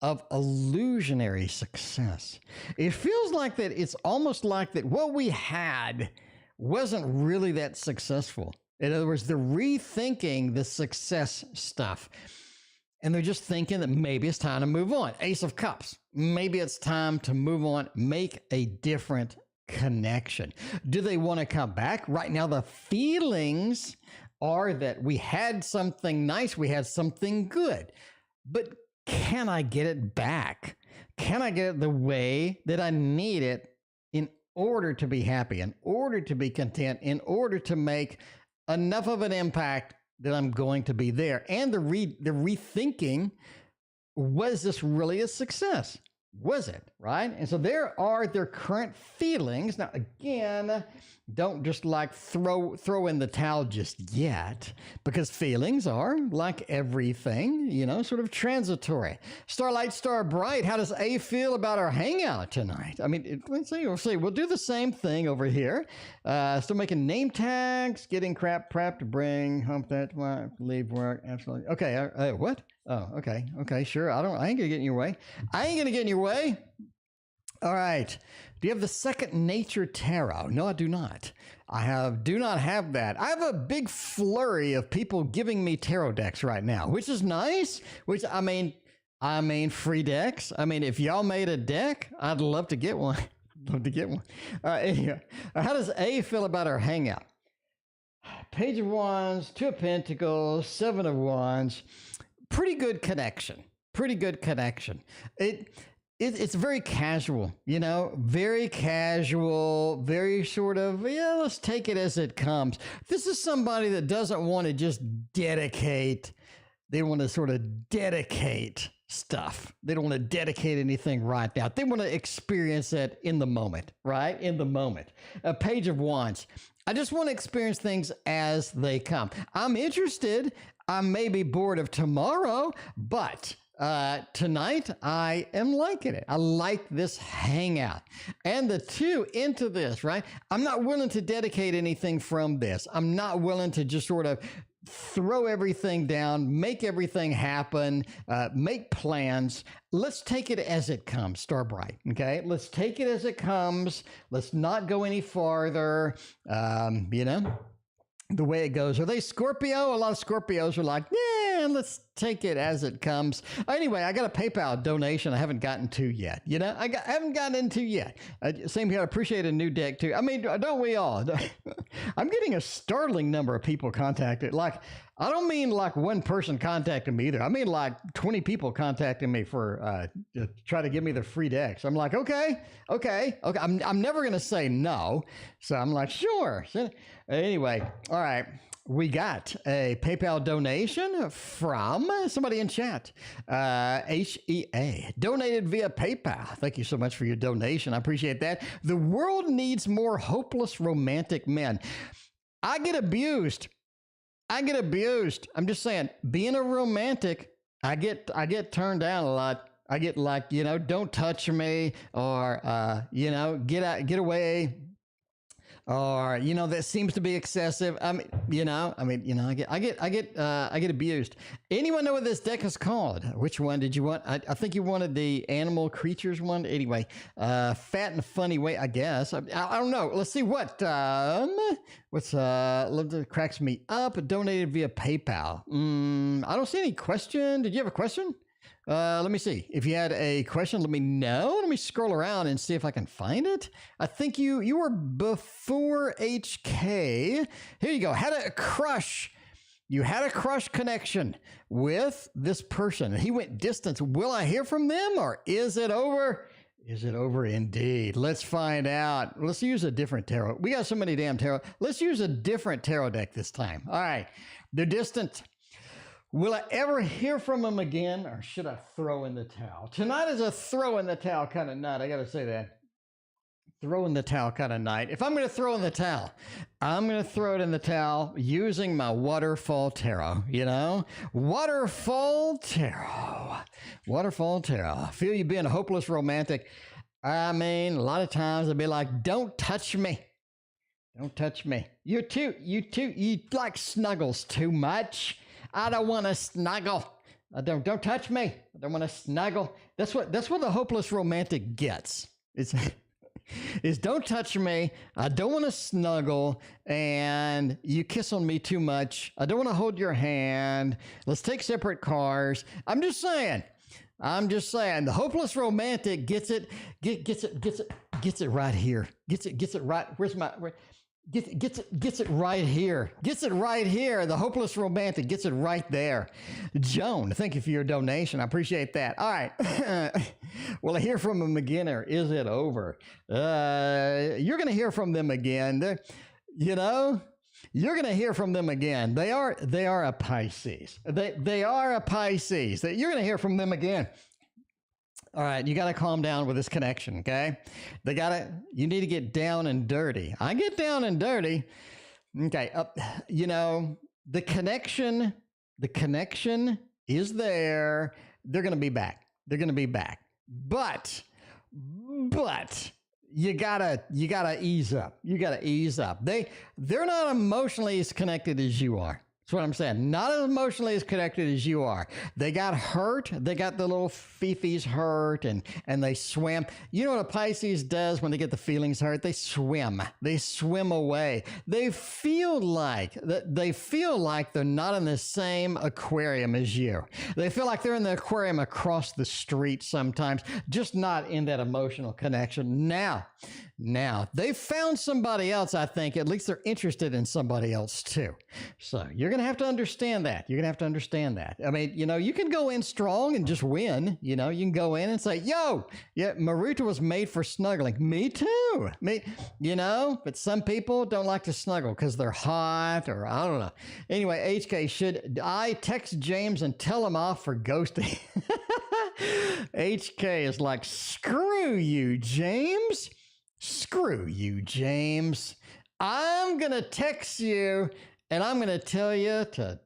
of illusionary success. It feels like that. It's almost like that what we had wasn't really that successful. In other words, they're rethinking the success stuff. And they're just thinking that maybe it's time to move on. Ace of Cups. Maybe it's time to move on, make a different connection. Do they want to come back? Right now, the feelings are that we had something nice, we had something good, but can I get it back? Can I get it the way that I need it in order to be happy, in order to be content, in order to make enough of an impact that I'm going to be there? And the rethinking, was this really a success? Was it, right? And so there are their current feelings. Now, again, don't just like throw in the towel just yet, because feelings are, like everything, sort of transitory. Starlight, Star Bright, how does A feel about our hangout tonight? I mean, let's see. We'll do the same thing over here. Still making name tags, getting crap prepped to bring, hump that, leave work, absolutely. Okay, what? Oh, okay, sure. I ain't gonna get in your way. All right. Do you have the Second Nature Tarot? No, I do not. Do not have that. I have a big flurry of people giving me tarot decks right now, which is nice. I mean, free decks. I mean, if y'all made a deck, I'd love to get one. Anyway, how does A feel about our hangout? Page of Wands, Two of Pentacles, Seven of Wands. Pretty good connection. It's very casual, very casual, very sort of, let's take it as it comes. This is somebody that doesn't want to just dedicate. They want to sort of dedicate stuff. They don't want to dedicate anything right now. They want to experience it in the moment, right? In the moment. A Page of Wands. I just want to experience things as they come. I'm interested. I may be bored of tomorrow, but tonight I am liking it. I like this hangout. And the two into this, right? I'm not willing to dedicate anything from this. I'm not willing to just sort of throw everything down, make everything happen, make plans. Let's take it as it comes, Star Bright, okay? Let's take it as it comes. Let's not go any farther, the way it goes. Are they Scorpio? A lot of Scorpios are like, yeah, let's take it as it comes. Anyway, I got a PayPal donation I haven't gotten to yet. I haven't gotten into yet. Same here. I appreciate a new deck too. I mean, don't we all? I'm getting a startling number of people contacted. Like, I don't mean like one person contacting me either. I mean like 20 people contacting me for to try to give me the free decks. I'm like, okay. I'm never gonna say no. So I'm like, sure. Anyway, all right. we got a PayPal donation from somebody in chat. HEA donated via PayPal. Thank you so much for your donation. I appreciate that. The world needs more hopeless romantic men. I get abused. I'm just saying, being a romantic, I get turned down a lot. I get like, don't touch me, or get away. Or that seems to be excessive. I get abused. Anyone know what this deck is called? Which one did you want? I think you wanted the animal creatures one. Anyway, fat and funny way, I guess. I don't know. Let's see what cracks me up. Donated via PayPal. I don't see any question. Did you have a question? Let me see. If you had a question, let me know. Let me scroll around and see if I can find it. I think you were before HK. Here you go. Had a crush. You had a crush connection with this person. He went distance. Will I hear from them, or is it over? Is it over indeed? Let's find out. Let's use a different tarot. We got so many damn tarot. Let's use a different tarot deck this time. All right. They're distant. Will I ever hear from him again, or should I throw in the towel? Tonight is a throw in the towel kind of night. I got to say that. Throw in the towel kind of night. If I'm going to throw in the towel, I'm going to throw it in the towel using my waterfall tarot, Waterfall tarot. Waterfall tarot. I feel you being a hopeless romantic. I mean, a lot of times I'd be like, don't touch me. Don't touch me. You like snuggles too much. I don't want to snuggle. Don't touch me. I don't want to snuggle. That's what the hopeless romantic gets. Is don't touch me. I don't want to snuggle, and you kiss on me too much. I don't want to hold your hand. Let's take separate cars. I'm just saying. The hopeless romantic gets it right here. Gets it right. Gets it right here. Gets it right here. The hopeless romantic gets it right there. Joan, thank you for your donation. I appreciate that. All right. Will I hear from them again, or is it over? You're going to hear from them again. You're going to hear from them again. They are a Pisces. They are a Pisces. You're going to hear from them again. All right, you got to calm down with this connection, okay? You need to get down and dirty. I get down and dirty. Okay, the connection is there. They're going to be back. But you gotta ease up. They're not emotionally as connected as you are. That's what I'm saying. Not as emotionally as connected as you are. They got hurt. They got the little fifis hurt, and they swim. You know what a Pisces does when they get the feelings hurt? They swim. They swim away. They feel like they're not in the same aquarium as you. They feel like they're in the aquarium across the street sometimes, just not in that emotional connection. Now, they found somebody else, I think. At least they're interested in somebody else, too. So you're going to have to understand that. I mean, you can go in strong and just win. You can go in and say, yo, yeah, Maruta was made for snuggling. Me too. But some people don't like to snuggle because they're hot, or I don't know. Anyway, HK, should I text James and tell him off for ghosting? HK is like, screw you, James. Screw you, James. I'm going to text you, and I'm going to tell you to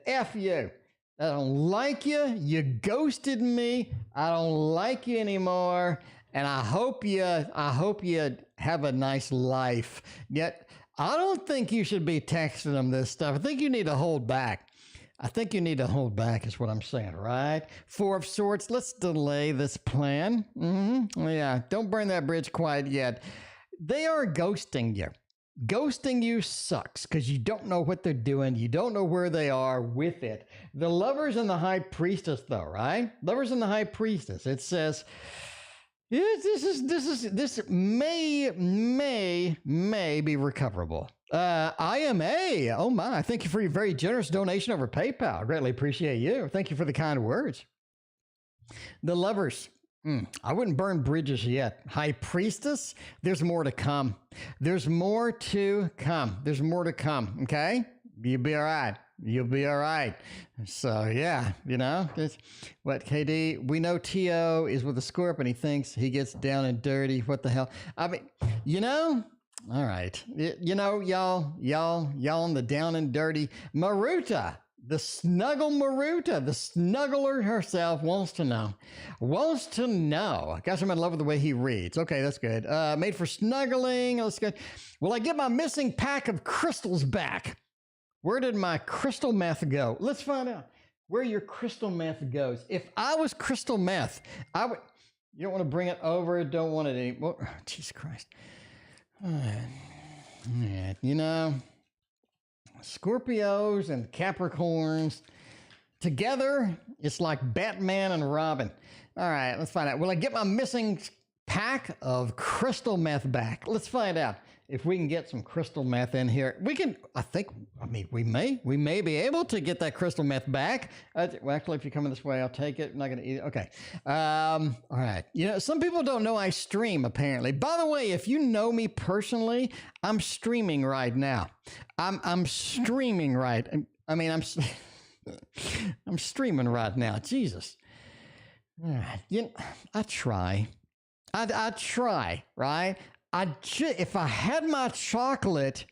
F you. I don't like you. You ghosted me. I don't like you anymore. And I hope you have a nice life. Yet, I don't think you should be texting them this stuff. I think you need to hold back. Is what I'm saying, right? Four of Swords, let's delay this plan. Yeah, don't burn that bridge quite yet. They are ghosting you. Ghosting you sucks because you don't know what they're doing. You don't know where they are with it. The Lovers and the High Priestess, though, right? Lovers and the High Priestess. It says, this may be recoverable. IMA. Oh my. Thank you for your very generous donation over PayPal. Greatly appreciate you. Thank you for the kind words. The Lovers. I wouldn't burn bridges yet. High Priestess. There's more to come. Okay? You'll be all right. You'll be all right. So yeah, that's what KD. We know T.O. is with a Scorp, and he thinks he gets down and dirty. What the hell? I mean, all right. Y'all on the down and dirty. Maruta, the snuggle Maruta, the snuggler herself wants to know. Gosh, I'm in love with the way he reads. Okay, that's good. Made for snuggling. That's good. Will I get my missing pack of crystals back? Where did my crystal meth go? Let's find out where your crystal meth goes. If I was crystal meth, I would. You don't want to bring it over. Don't want it anymore. Oh, Jesus Christ. Yeah, Scorpios and Capricorns together, it's like Batman and Robin. All right, let's find out. Will I get my missing pack of crystal meth back? Let's find out if we can get some crystal meth in here. We may be able to get that crystal meth back. Well, actually, if you're coming this way, I'll take it. I'm not going to eat it. Okay. All right. Some people don't know I stream, apparently. By the way, if you know me personally, I'm streaming right now. I'm streaming right. I'm streaming right now. Jesus. All right. I try. I try, right? If I had my chocolate,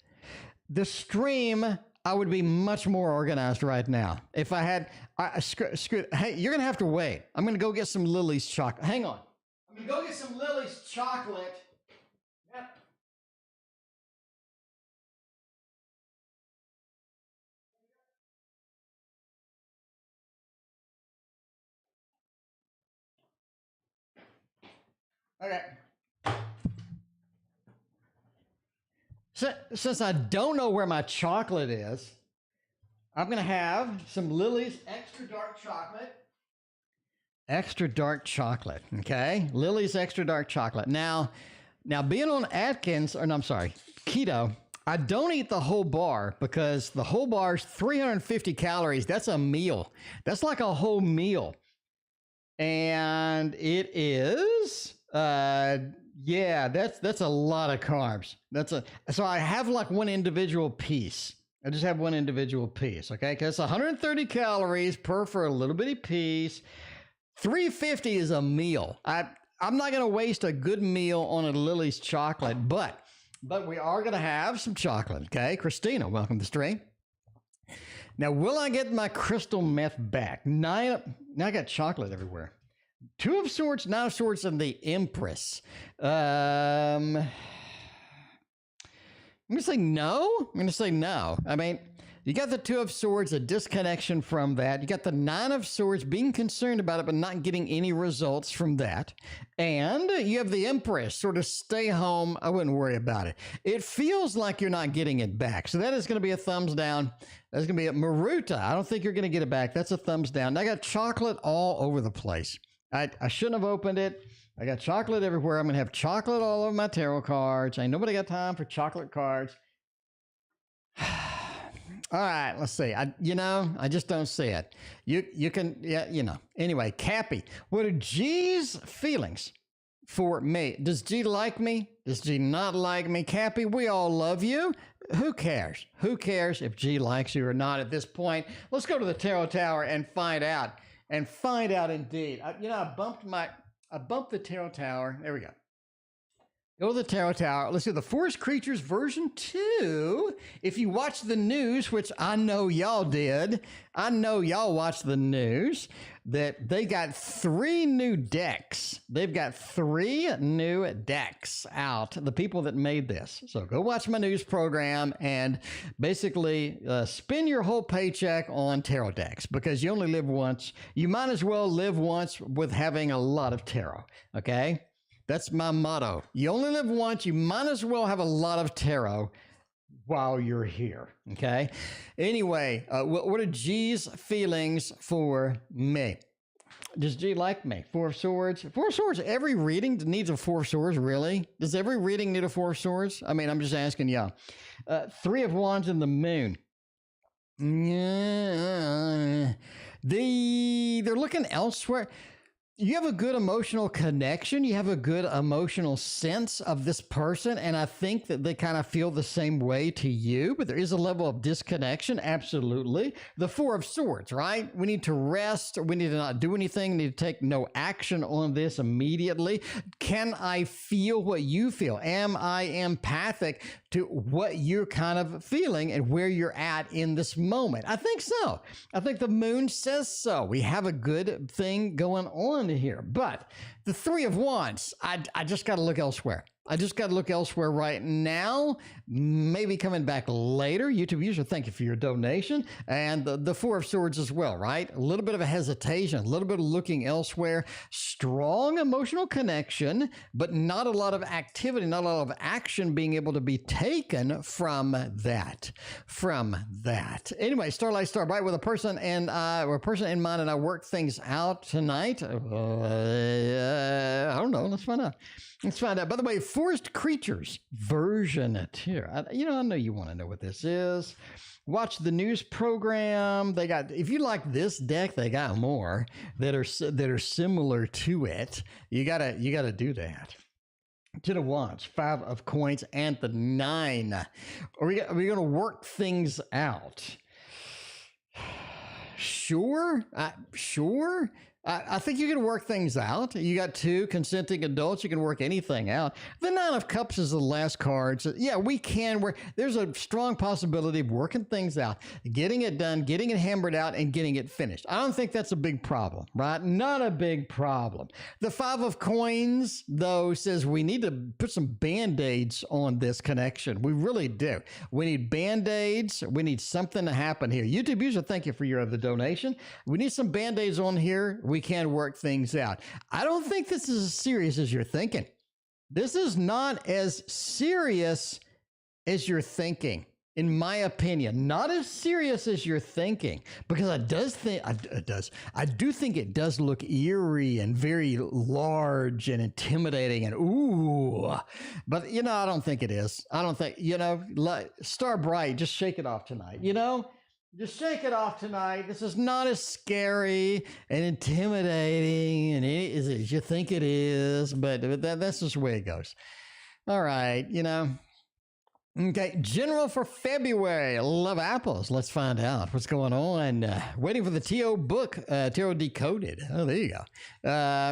the stream, I would be much more organized right now. If I had, hey, you're going to have to wait. I'm going to go get some Lily's chocolate. Hang on. I'm going to go get some Lily's chocolate. Yep. Okay. Since I don't know where my chocolate is, I'm going to have some Lily's extra dark chocolate. Extra dark chocolate, okay? Lily's extra dark chocolate. Now being on keto, I don't eat the whole bar because the whole bar is 350 calories. That's a meal. That's like a whole meal. And it is, that's a lot of carbs. So I have like one individual piece. I just have one individual piece, okay? Because 130 calories for a little bitty piece. 350 is a meal. I'm not going to waste a good meal on a Lily's chocolate, but we are going to have some chocolate, okay? Christina, welcome to the stream. Now, will I get my crystal meth back? Now I got chocolate everywhere. Two of Swords, Nine of Swords, and the Empress. I'm going to say no. I mean, you got the Two of Swords, a disconnection from that. You got the Nine of Swords, being concerned about it, but not getting any results from that. And you have the Empress, sort of stay home. I wouldn't worry about it. It feels like you're not getting it back. So that is going to be a thumbs down. That's going to be a Maruta. I don't think you're going to get it back. That's a thumbs down. I got chocolate all over the place. I shouldn't have opened it. I got chocolate everywhere. I'm going to have chocolate all over my tarot cards. Ain't nobody got time for chocolate cards. All right, let's see. I just don't see it. You can, Anyway, Cappy, what are G's feelings for me? Does G like me? Does G not like me? Cappy, we all love you. Who cares? Who cares if G likes you or not at this point? Let's go to the Tarot Tower and find out. Indeed. I bumped the Tarot Tower. There we go. Go to the Tarot Tower. Let's do the Forest Creatures version 2. If you watch the news, which I know y'all did, I know y'all watched the news, that they got 3 new decks. They've got 3 new decks out, the people that made this. So go watch my news program and basically spend your whole paycheck on tarot decks because you only live once. You might as well live once with having a lot of tarot, okay? That's my motto. You only live once. You might as well have a lot of tarot while you're here. Okay. Anyway, what are G's feelings for me? Does G like me? 4 of Swords. 4 of Swords. Every reading needs a 4 of Swords. Really? Does every reading need a 4 of Swords? I mean, I'm just asking y'all. 3 of Wands and the Moon. Yeah. They're looking elsewhere. You have a good emotional connection. You have a good emotional sense of this person. And I think that they kind of feel the same way to you, but there is a level of disconnection. Absolutely. The Four of Swords, right? We need to rest. We need to not do anything. We need to take no action on this immediately. Can I feel what you feel? Am I empathic to what you're kind of feeling and where you're at in this moment? I think so. I think the moon says so. We have a good thing going on here. But the Three of Wands, I just got to look elsewhere. I just got to look elsewhere right now. Maybe coming back later. YouTube user, thank you for your donation. And the Four of Swords as well, right? A little bit of a hesitation, a little bit of looking elsewhere. Strong emotional connection, but not a lot of activity, not a lot of action being able to be taken from that. Anyway, Starlight Starbright with a person and a person in mind, and I work things out tonight. I don't know. Let's find out. By the way, Forest Creatures version 2. I know you want to know what this is. Watch the news program. They got, if you like this deck, they got more that are similar to it. You gotta do that. Ten of Wands, 5 of Coins, and the 9. Are we gonna work things out? Sure. I think you can work things out. You got 2 consenting adults. You can work anything out. The 9 of Cups is the last card. So yeah, we can work. There's a strong possibility of working things out, getting it done, getting it hammered out, and getting it finished. I don't think that's a big problem, right? Not a big problem. The 5 of Coins, though, says we need to put some Band-Aids on this connection. We really do. We need Band-Aids. We need something to happen here. YouTube user, thank you for your other donation. We need some Band-Aids on here. We can work things out. I don't think this is as serious as you're thinking. This is not as serious as you're thinking, in my opinion. Not as serious as you're thinking, because I do think it does look eerie and very large and intimidating and ooh. But I don't think it is. I don't think, Star Bright, just shake it off tonight. Just shake it off tonight. This is not as scary and intimidating as you think it is, but that's just the way it goes. All right, Okay, general for February. Love apples. Let's find out what's going on. Waiting for the TO book, Tarot Decoded. Oh, there you go.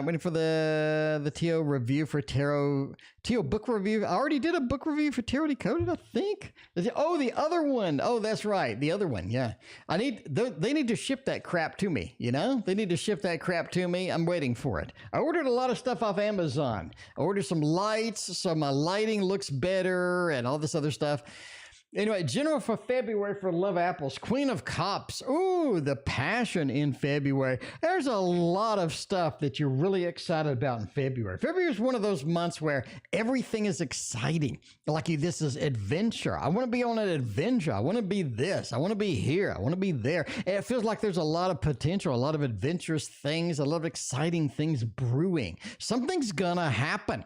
Waiting for the TO review for TO book review. I already did a book review for Tarot Decoded, I think. Oh, the other one. Oh, that's right. The other one. Yeah. They need to ship that crap to me. They need to ship that crap to me. I'm waiting for it. I ordered a lot of stuff off Amazon. I ordered some lights, so my lighting looks better and all this other stuff. Anyway, general for February for Love Apples. Queen of Cups. Ooh, the passion in February. There's a lot of stuff that you're really excited about in February. February is one of those months where everything is exciting. Like this is adventure. I want to be on an adventure. I want to be this. I want to be here. I want to be there. And it feels like there's a lot of potential, a lot of adventurous things, a lot of exciting things brewing. Something's gonna happen.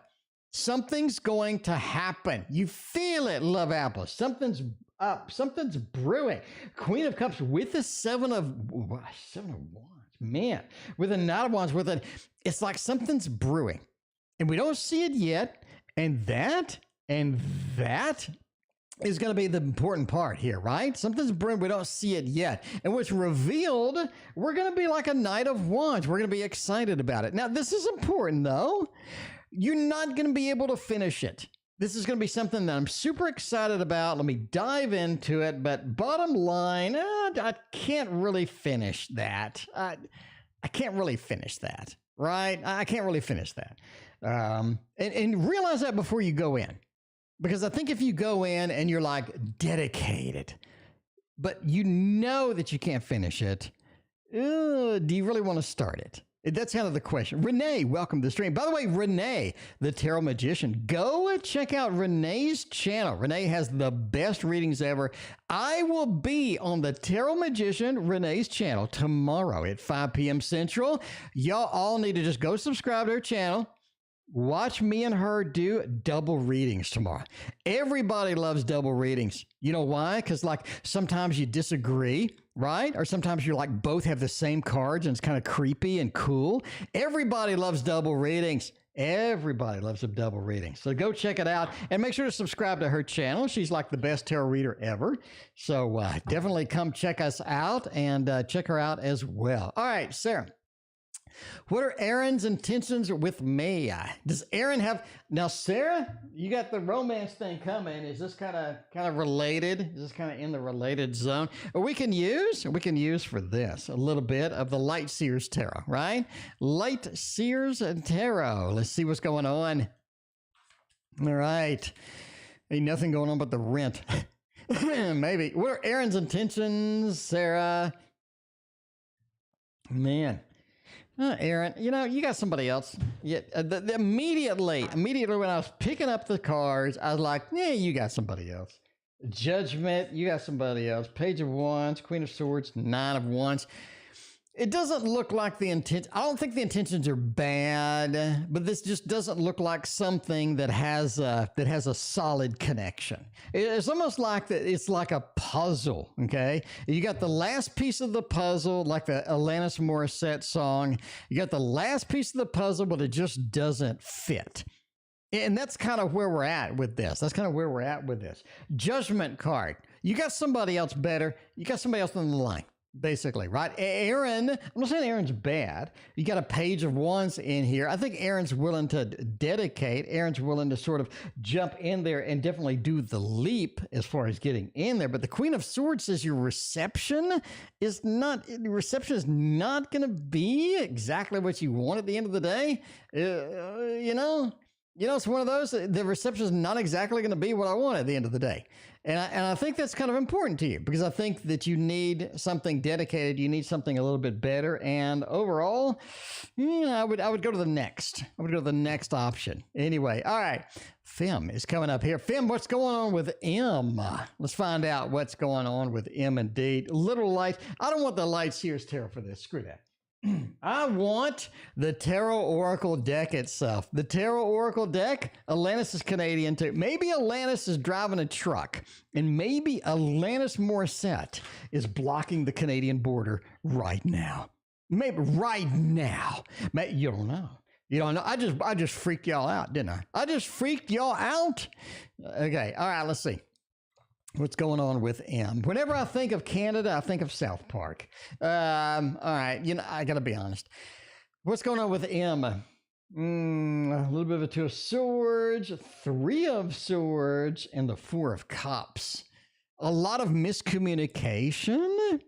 Something's going to happen. You feel it, Love Apples. Something's up. Something's brewing. Queen of Cups with the 7 of Wands. Man, with a Knight of Wands, it's like something's brewing. And we don't see it yet. And that is going to be the important part here, right? Something's brewing. We don't see it yet. And what's revealed, we're going to be like a Knight of Wands. We're going to be excited about it. Now, this is important, though. You're not going to be able to finish it. This is going to be something that I'm super excited about. Let me dive into it. But bottom line, I can't really finish that. I can't really finish that, right? I can't really finish that. And realize that before you go in. Because I think if you go in and you're like dedicated, but you know that you can't finish it, do you really want to start it? That's kind of the question. Renee, welcome to the stream. By the way, Renee, the Tarot Magician, go check out Renee's channel. Renee has the best readings ever. I will be on the Tarot Magician, Renee's channel, tomorrow at 5 p.m. Central. Y'all all need to just go subscribe to her channel. Watch me and her do double readings tomorrow. Everybody loves double readings. You know why? Because sometimes you disagree right? Or sometimes you're like both have the same cards and it's kind of creepy and cool. Everybody loves double readings. Everybody loves a double reading. So go check it out and make sure to subscribe to her channel. She's like the best tarot reader ever. So definitely come check us out and check her out as well. All right, Sarah. What are Aaron's intentions with me? Does Aaron have now, Sarah? You got the romance thing coming. Is this kind of related? Is this kind of in the related zone? Or we can use for this a little bit of the Light Seers Tarot, right? Light Seers Tarot. Let's see what's going on. All right, ain't nothing going on but the rent. Maybe. What are Aaron's intentions, Sarah? Man. Aaron, you know, you got somebody else. Yeah, immediately when I was picking up the cards, I was like, yeah, you got somebody else. Judgment, you got somebody else. Page of Wands, Queen of Swords, Nine of Wands. It doesn't look like the intent. I don't think the intentions are bad, but this just doesn't look like something that has a solid connection. It's almost like that. It's like a puzzle. Okay, you got the last piece of the puzzle, like the Alanis Morissette song. You got the last piece of the puzzle, but it just doesn't fit. And that's kind of where we're at with this. Judgment card. You got somebody else better. You got somebody else on the line. Basically, right? Aaron, I'm not saying Aaron's bad. You got a Page of Wands in here. I think Aaron's willing to dedicate. Aaron's willing to sort of jump in there and definitely do the leap as far as getting in there. But the Queen of Swords says your reception is not going to be exactly what you want at the end of the day. You know, it's one of those, the reception is not exactly going to be what I want at the end of the day. And I think that's kind of important to you because I think that you need something dedicated. You need something a little bit better. And overall, I would go to the next. I would go to the next option. Anyway, all right. Fem is coming up here. Fem, what's going on with M? Let's find out what's going on with M indeed. Little light. I don't want the Light Seers Tarot for this. Screw that. I want the Tarot Oracle deck itself. The Tarot Oracle deck, Alanis is Canadian too. Maybe Alanis is driving a truck, and maybe Alanis Morissette is blocking the Canadian border right now. Maybe right now. You don't know. You don't know. I just freaked y'all out, didn't I? I just freaked y'all out. Okay. All right. Let's see. What's going on with M? Whenever I think of Canada, I think of South Park. All right, I got to be honest. What's going on with M? A little bit of a Two of Swords, Three of Swords, and the Four of Cups. A lot of miscommunication.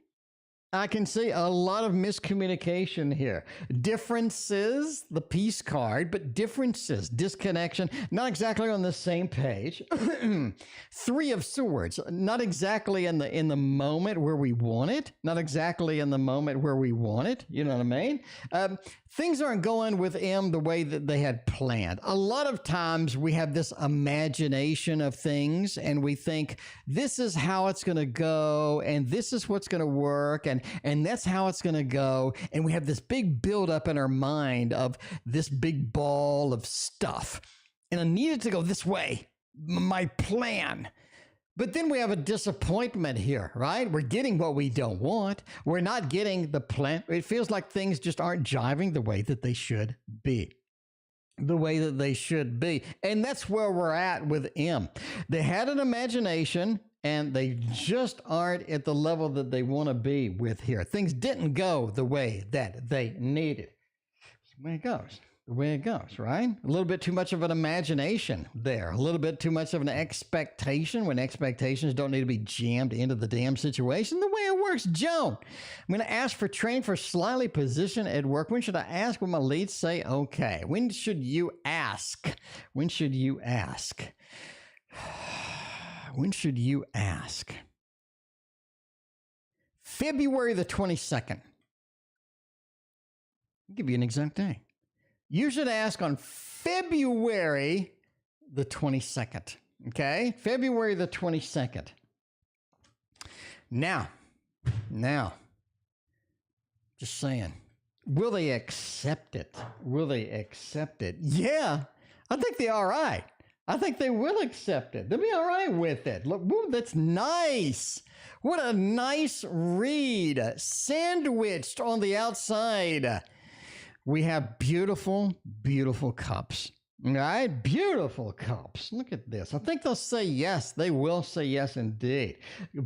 I can see a lot of miscommunication here. Differences, the peace card, but differences, disconnection, not exactly on the same page. Three of Swords, not exactly in the moment where we want it. Not exactly in the moment where we want it. You know what I mean? Things aren't going with M the way that they had planned. A lot of times we have this imagination of things and we think this is how it's going to go and this is what's going to work and that's how it's going to go. And we have this big buildup in our mind of this big ball of stuff. And I need it to go this way, my plan. But then we have a disappointment here, right? We're getting what we don't want. We're not getting the plan. It feels like things just aren't jiving the way that they should be. And that's where we're at with M. They had an imagination and they just aren't at the level that they want to be with here. Things didn't go the way that they needed. That's the way it goes, right? A little bit too much of an imagination there. A little bit too much of an expectation when expectations don't need to be jammed into the damn situation. The way it works, Joan. I'm going to ask for training for slightly position at work. When should I ask? Will my leads say okay? When should you ask? When should you ask? When should you ask? February the 22nd. I'll give you an exact day. You should ask on February the 22nd. Okay? February the 22nd. Now, just saying, will they accept it? Yeah, I think they all right. I think they will accept it. They'll be all right with it. Look, woo, that's nice. What a nice read. Sandwiched on the outside, we have beautiful, beautiful cups. All right, beautiful cups. Look at this. I think they'll say yes. They will say yes indeed.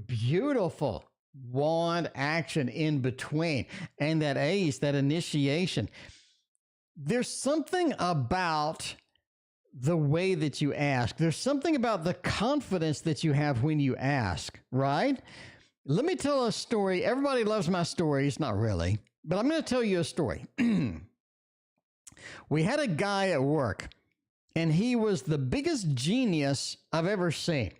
Beautiful wand action in between. And that ace, that initiation. There's something about the way that you ask. There's something about the confidence that you have when you ask, right? Let me tell a story. Everybody loves my stories. Not really, but I'm going to tell you a story. We had a guy at work, and he was the biggest genius I've ever seen.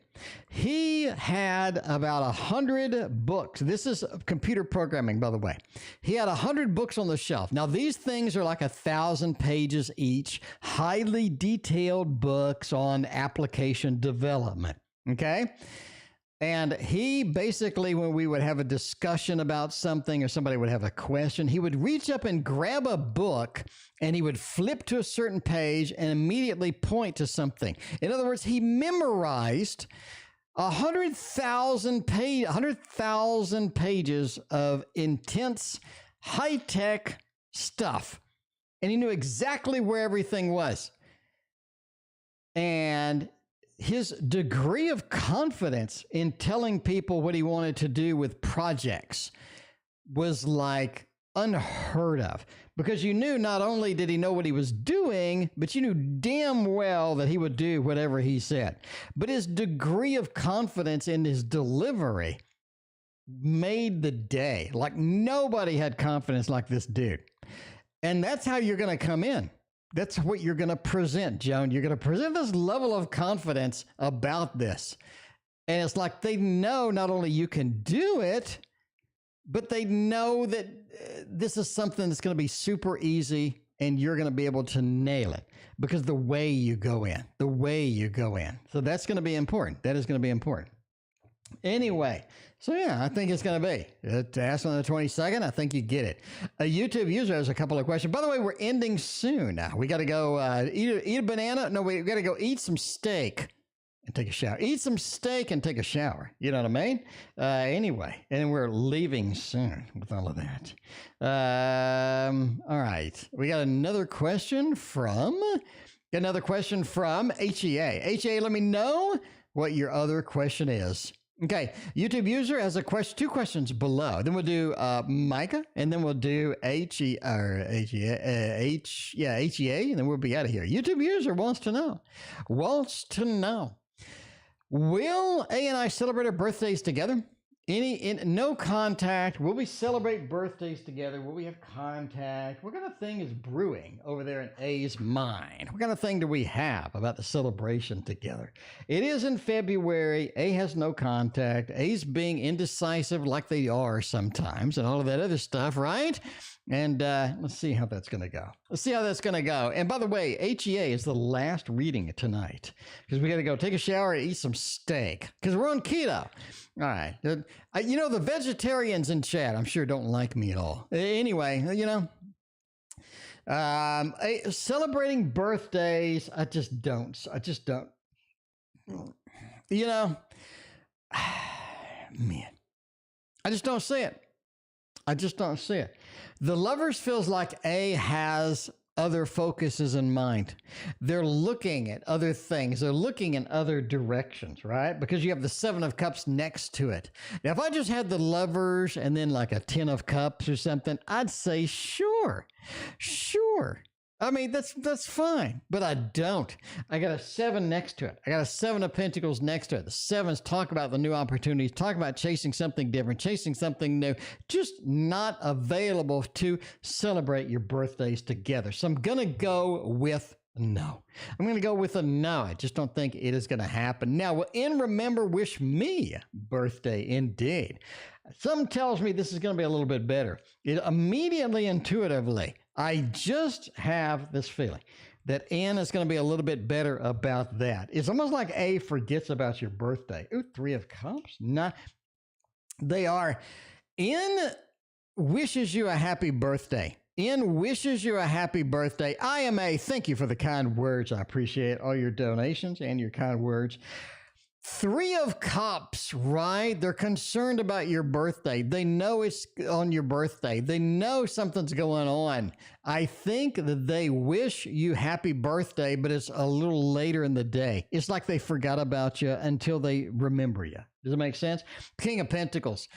He had about 100 books. This is computer programming, by the way. He had 100 books on the shelf. Now, these things are like 1,000 pages each, highly detailed books on application development, okay? And he basically, when we would have a discussion about something or somebody would have a question, he would reach up and grab a book and he would flip to a certain page and immediately point to something. In other words, he memorized 100,000 pages of intense, high-tech stuff. And he knew exactly where everything was. And his degree of confidence in telling people what he wanted to do with projects was like unheard of, because you knew not only did he know what he was doing, but you knew damn well that he would do whatever he said. But his degree of confidence in his delivery made the day. Like nobody had confidence like this dude. And that's how you're going to come in. That's what you're going to present, Joan. You're going to present this level of confidence about this. And it's like they know not only you can do it, but they know that this is something that's going to be super easy and you're going to be able to nail it because the way you go in. So that's going to be important. That is going to be important. Anyway, so yeah, I think it's going to be. To ask on the 22nd, I think you get it. A YouTube user has a couple of questions. By the way, we're ending soon now. We got to go eat a banana. No, we got to go eat some steak and take a shower. Eat some steak and take a shower. You know what I mean? Anyway, and we're leaving soon with all of that. All right. We got another question from HEA. HEA, let me know what your other question is. Okay, YouTube user has a question, two questions below. Then we'll do Micah, and then we'll do HEA, and then we'll be out of here. YouTube user wants to know, will A and I celebrate our birthdays together? No contact. Will we celebrate birthdays together? Will we have contact? What kind of thing is brewing over there in A's mind? What kind of thing do we have about the celebration together? It is in February. A has no contact. A's being indecisive like they are sometimes and all of that other stuff, right? And let's see how that's going to go. And by the way, HEA is the last reading tonight because we got to go take a shower and eat some steak because we're on keto. All right. The vegetarians in chat, I'm sure, don't like me at all. Anyway, celebrating birthdays, I just don't. Man, I just don't see it. The lovers feels like A has other focuses in mind. They're looking at other things. They're looking in other directions, right? Because you have the 7 of Cups next to it. Now, if I just had the lovers and then like a 10 of Cups or something, I'd say sure. I mean, that's fine, but I don't. I got a 7 next to it. I got a 7 of Pentacles next to it. The 7s talk about the new opportunities, talk about chasing something different, chasing something new, just not available to celebrate your birthdays together. So I'm going to go with no. I just don't think it is going to happen. Now, in Remember Wish Me birthday, indeed. Something tells me this is going to be a little bit better. It immediately, intuitively, I just have this feeling that N is going to be a little bit better about that. It's almost like A forgets about your birthday. Ooh, 3 of Cups. They are. N wishes you a happy birthday. N wishes you a happy birthday. IMA, thank you for the kind words. I appreciate all your donations and your kind words. Three of Cups, right? They're concerned about your birthday. They know it's on your birthday. They know something's going on. I think that they wish you happy birthday, but it's a little later in the day. It's like they forgot about you until they remember you. Does it make sense? King of Pentacles.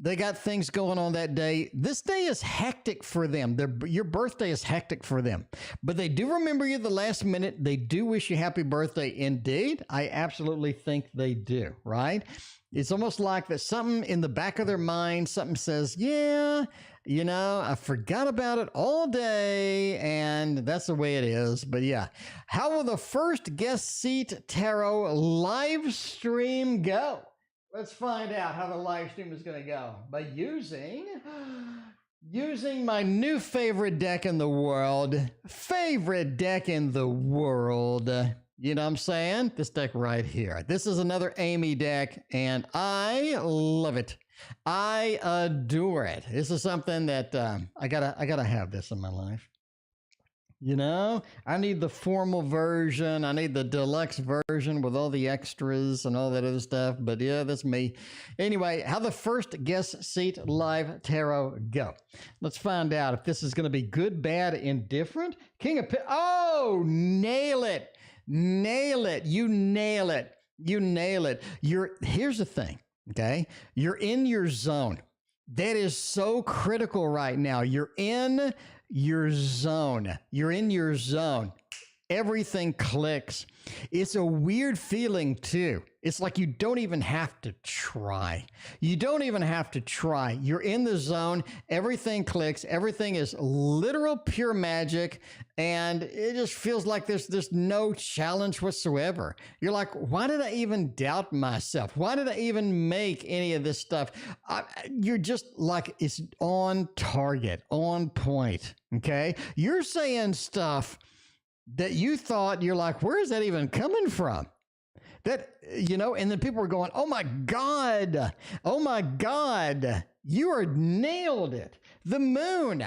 They got things going on that day. This day is hectic for them. Your birthday is hectic for them. But they do remember you the last minute. They do wish you happy birthday. Indeed, I absolutely think they do, right? It's almost like that something in the back of their mind, something says, yeah, you know, I forgot about it all day, and that's the way it is. But yeah, how will the first guest seat tarot live stream go? Let's find out how the live stream is going to go by using my new favorite deck in the world. You know what I'm saying? This deck right here. This is another Amy deck, and I love it. I adore it. This is something that I gotta have this in my life. You know, I need the formal version. I need the deluxe version with all the extras and all that other stuff. But yeah, that's me. Anyway, how the first guest seat live tarot go. Let's find out if this is going to be good, bad, indifferent. King of oh, nail it. Nail it. You nail it. You nail it. Here's the thing, okay? You're in your zone. That is so critical right now. You're in your zone. You're in your zone. Everything clicks. It's a weird feeling too. It's like you don't even have to try. You don't even have to try. You're in the zone. Everything clicks. Everything is literal pure magic. And it just feels like there's no challenge whatsoever. You're like, why did I even doubt myself? Why did I even make any of this stuff? You're just like, it's on target, on point. Okay. You're saying stuff that you thought, you're like, where is that even coming from? That, you know, and then people were going, oh my God, you are nailed it. The moon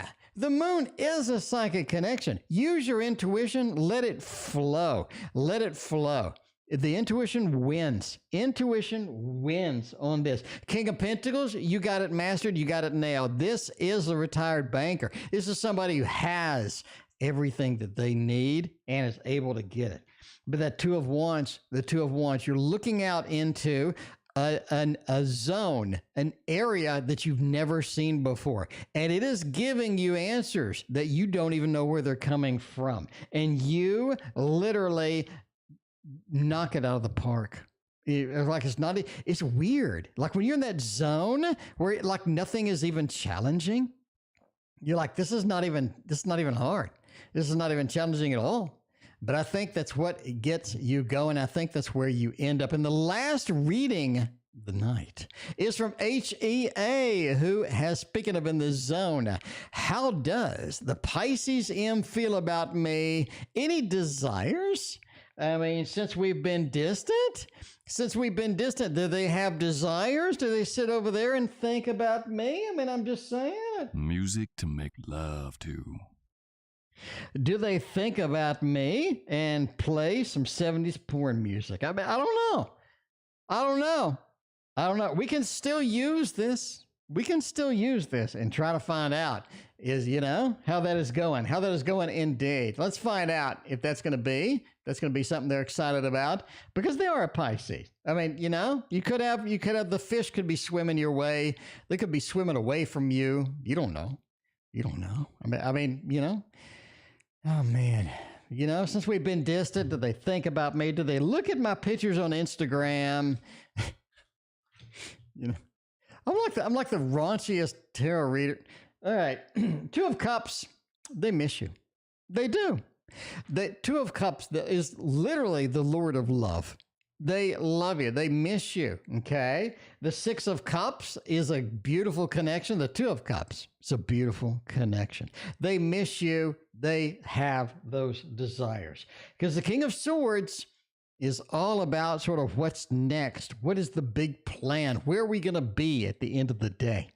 is a psychic connection. Use your intuition, let it flow. The intuition wins. Intuition wins on this. King of Pentacles, you got it mastered, you got it nailed. This is a retired banker. This is somebody who has everything that they need and is able to get it. But that Two of Wands, you're looking out into a zone, an area that you've never seen before. And it is giving you answers that you don't even know where they're coming from. And you literally knock it out of the park. It's weird. Like when you're in that zone where like nothing is even challenging, you're like, this is not even hard. This is not even challenging at all. But I think that's what gets you going. I think that's where you end up. And the last reading of the night is from HEA, who has, speaking of in the zone, how does the Pisces M feel about me? Any desires? I mean, since we've been distant, do they have desires? Do they sit over there and think about me? I mean, I'm just saying. Music to make love to. Do they think about me and play some 70s porn music? I mean, I don't know. We can still use this. And try to find out how that is going indeed. Let's find out if that's going to be something they're excited about, because they are a Pisces. I mean, you could have the fish could be swimming your way. They could be swimming away from you. You don't know. I mean, oh man, since we've been distant, do they think about me? Do they look at my pictures on Instagram? I'm like the raunchiest tarot reader. All right. Two of Cups, they miss you. They do. The Two of Cups is literally the Lord of Love. They love you. They miss you. Okay. The Six of Cups is a beautiful connection. The Two of Cups, it's a beautiful connection. They miss you. They have those desires. Because the King of Swords is all about sort of what's next. What is the big plan? Where are we going to be at the end of the day?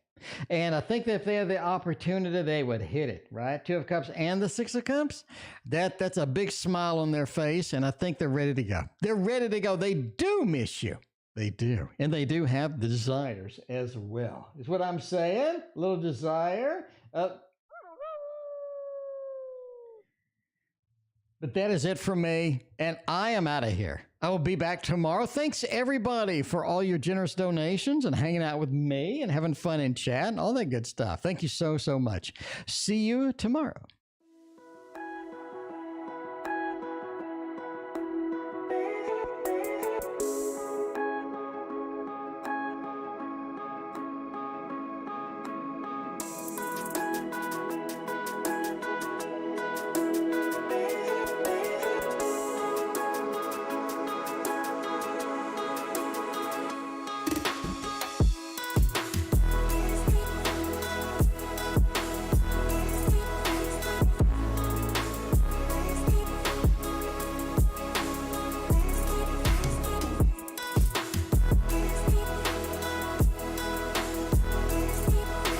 And I think that if they had the opportunity, they would hit it, right? Two of Cups and the Six of Cups. That's a big smile on their face, and I think they're ready to go. They're ready to go. They do miss you. They do. And they do have the desires as well. Is what I'm saying. A little desire. But that is it for me, and I am out of here. I will be back tomorrow. Thanks, everybody, for all your generous donations and hanging out with me and having fun in chat and all that good stuff. Thank you so, so much. See you tomorrow.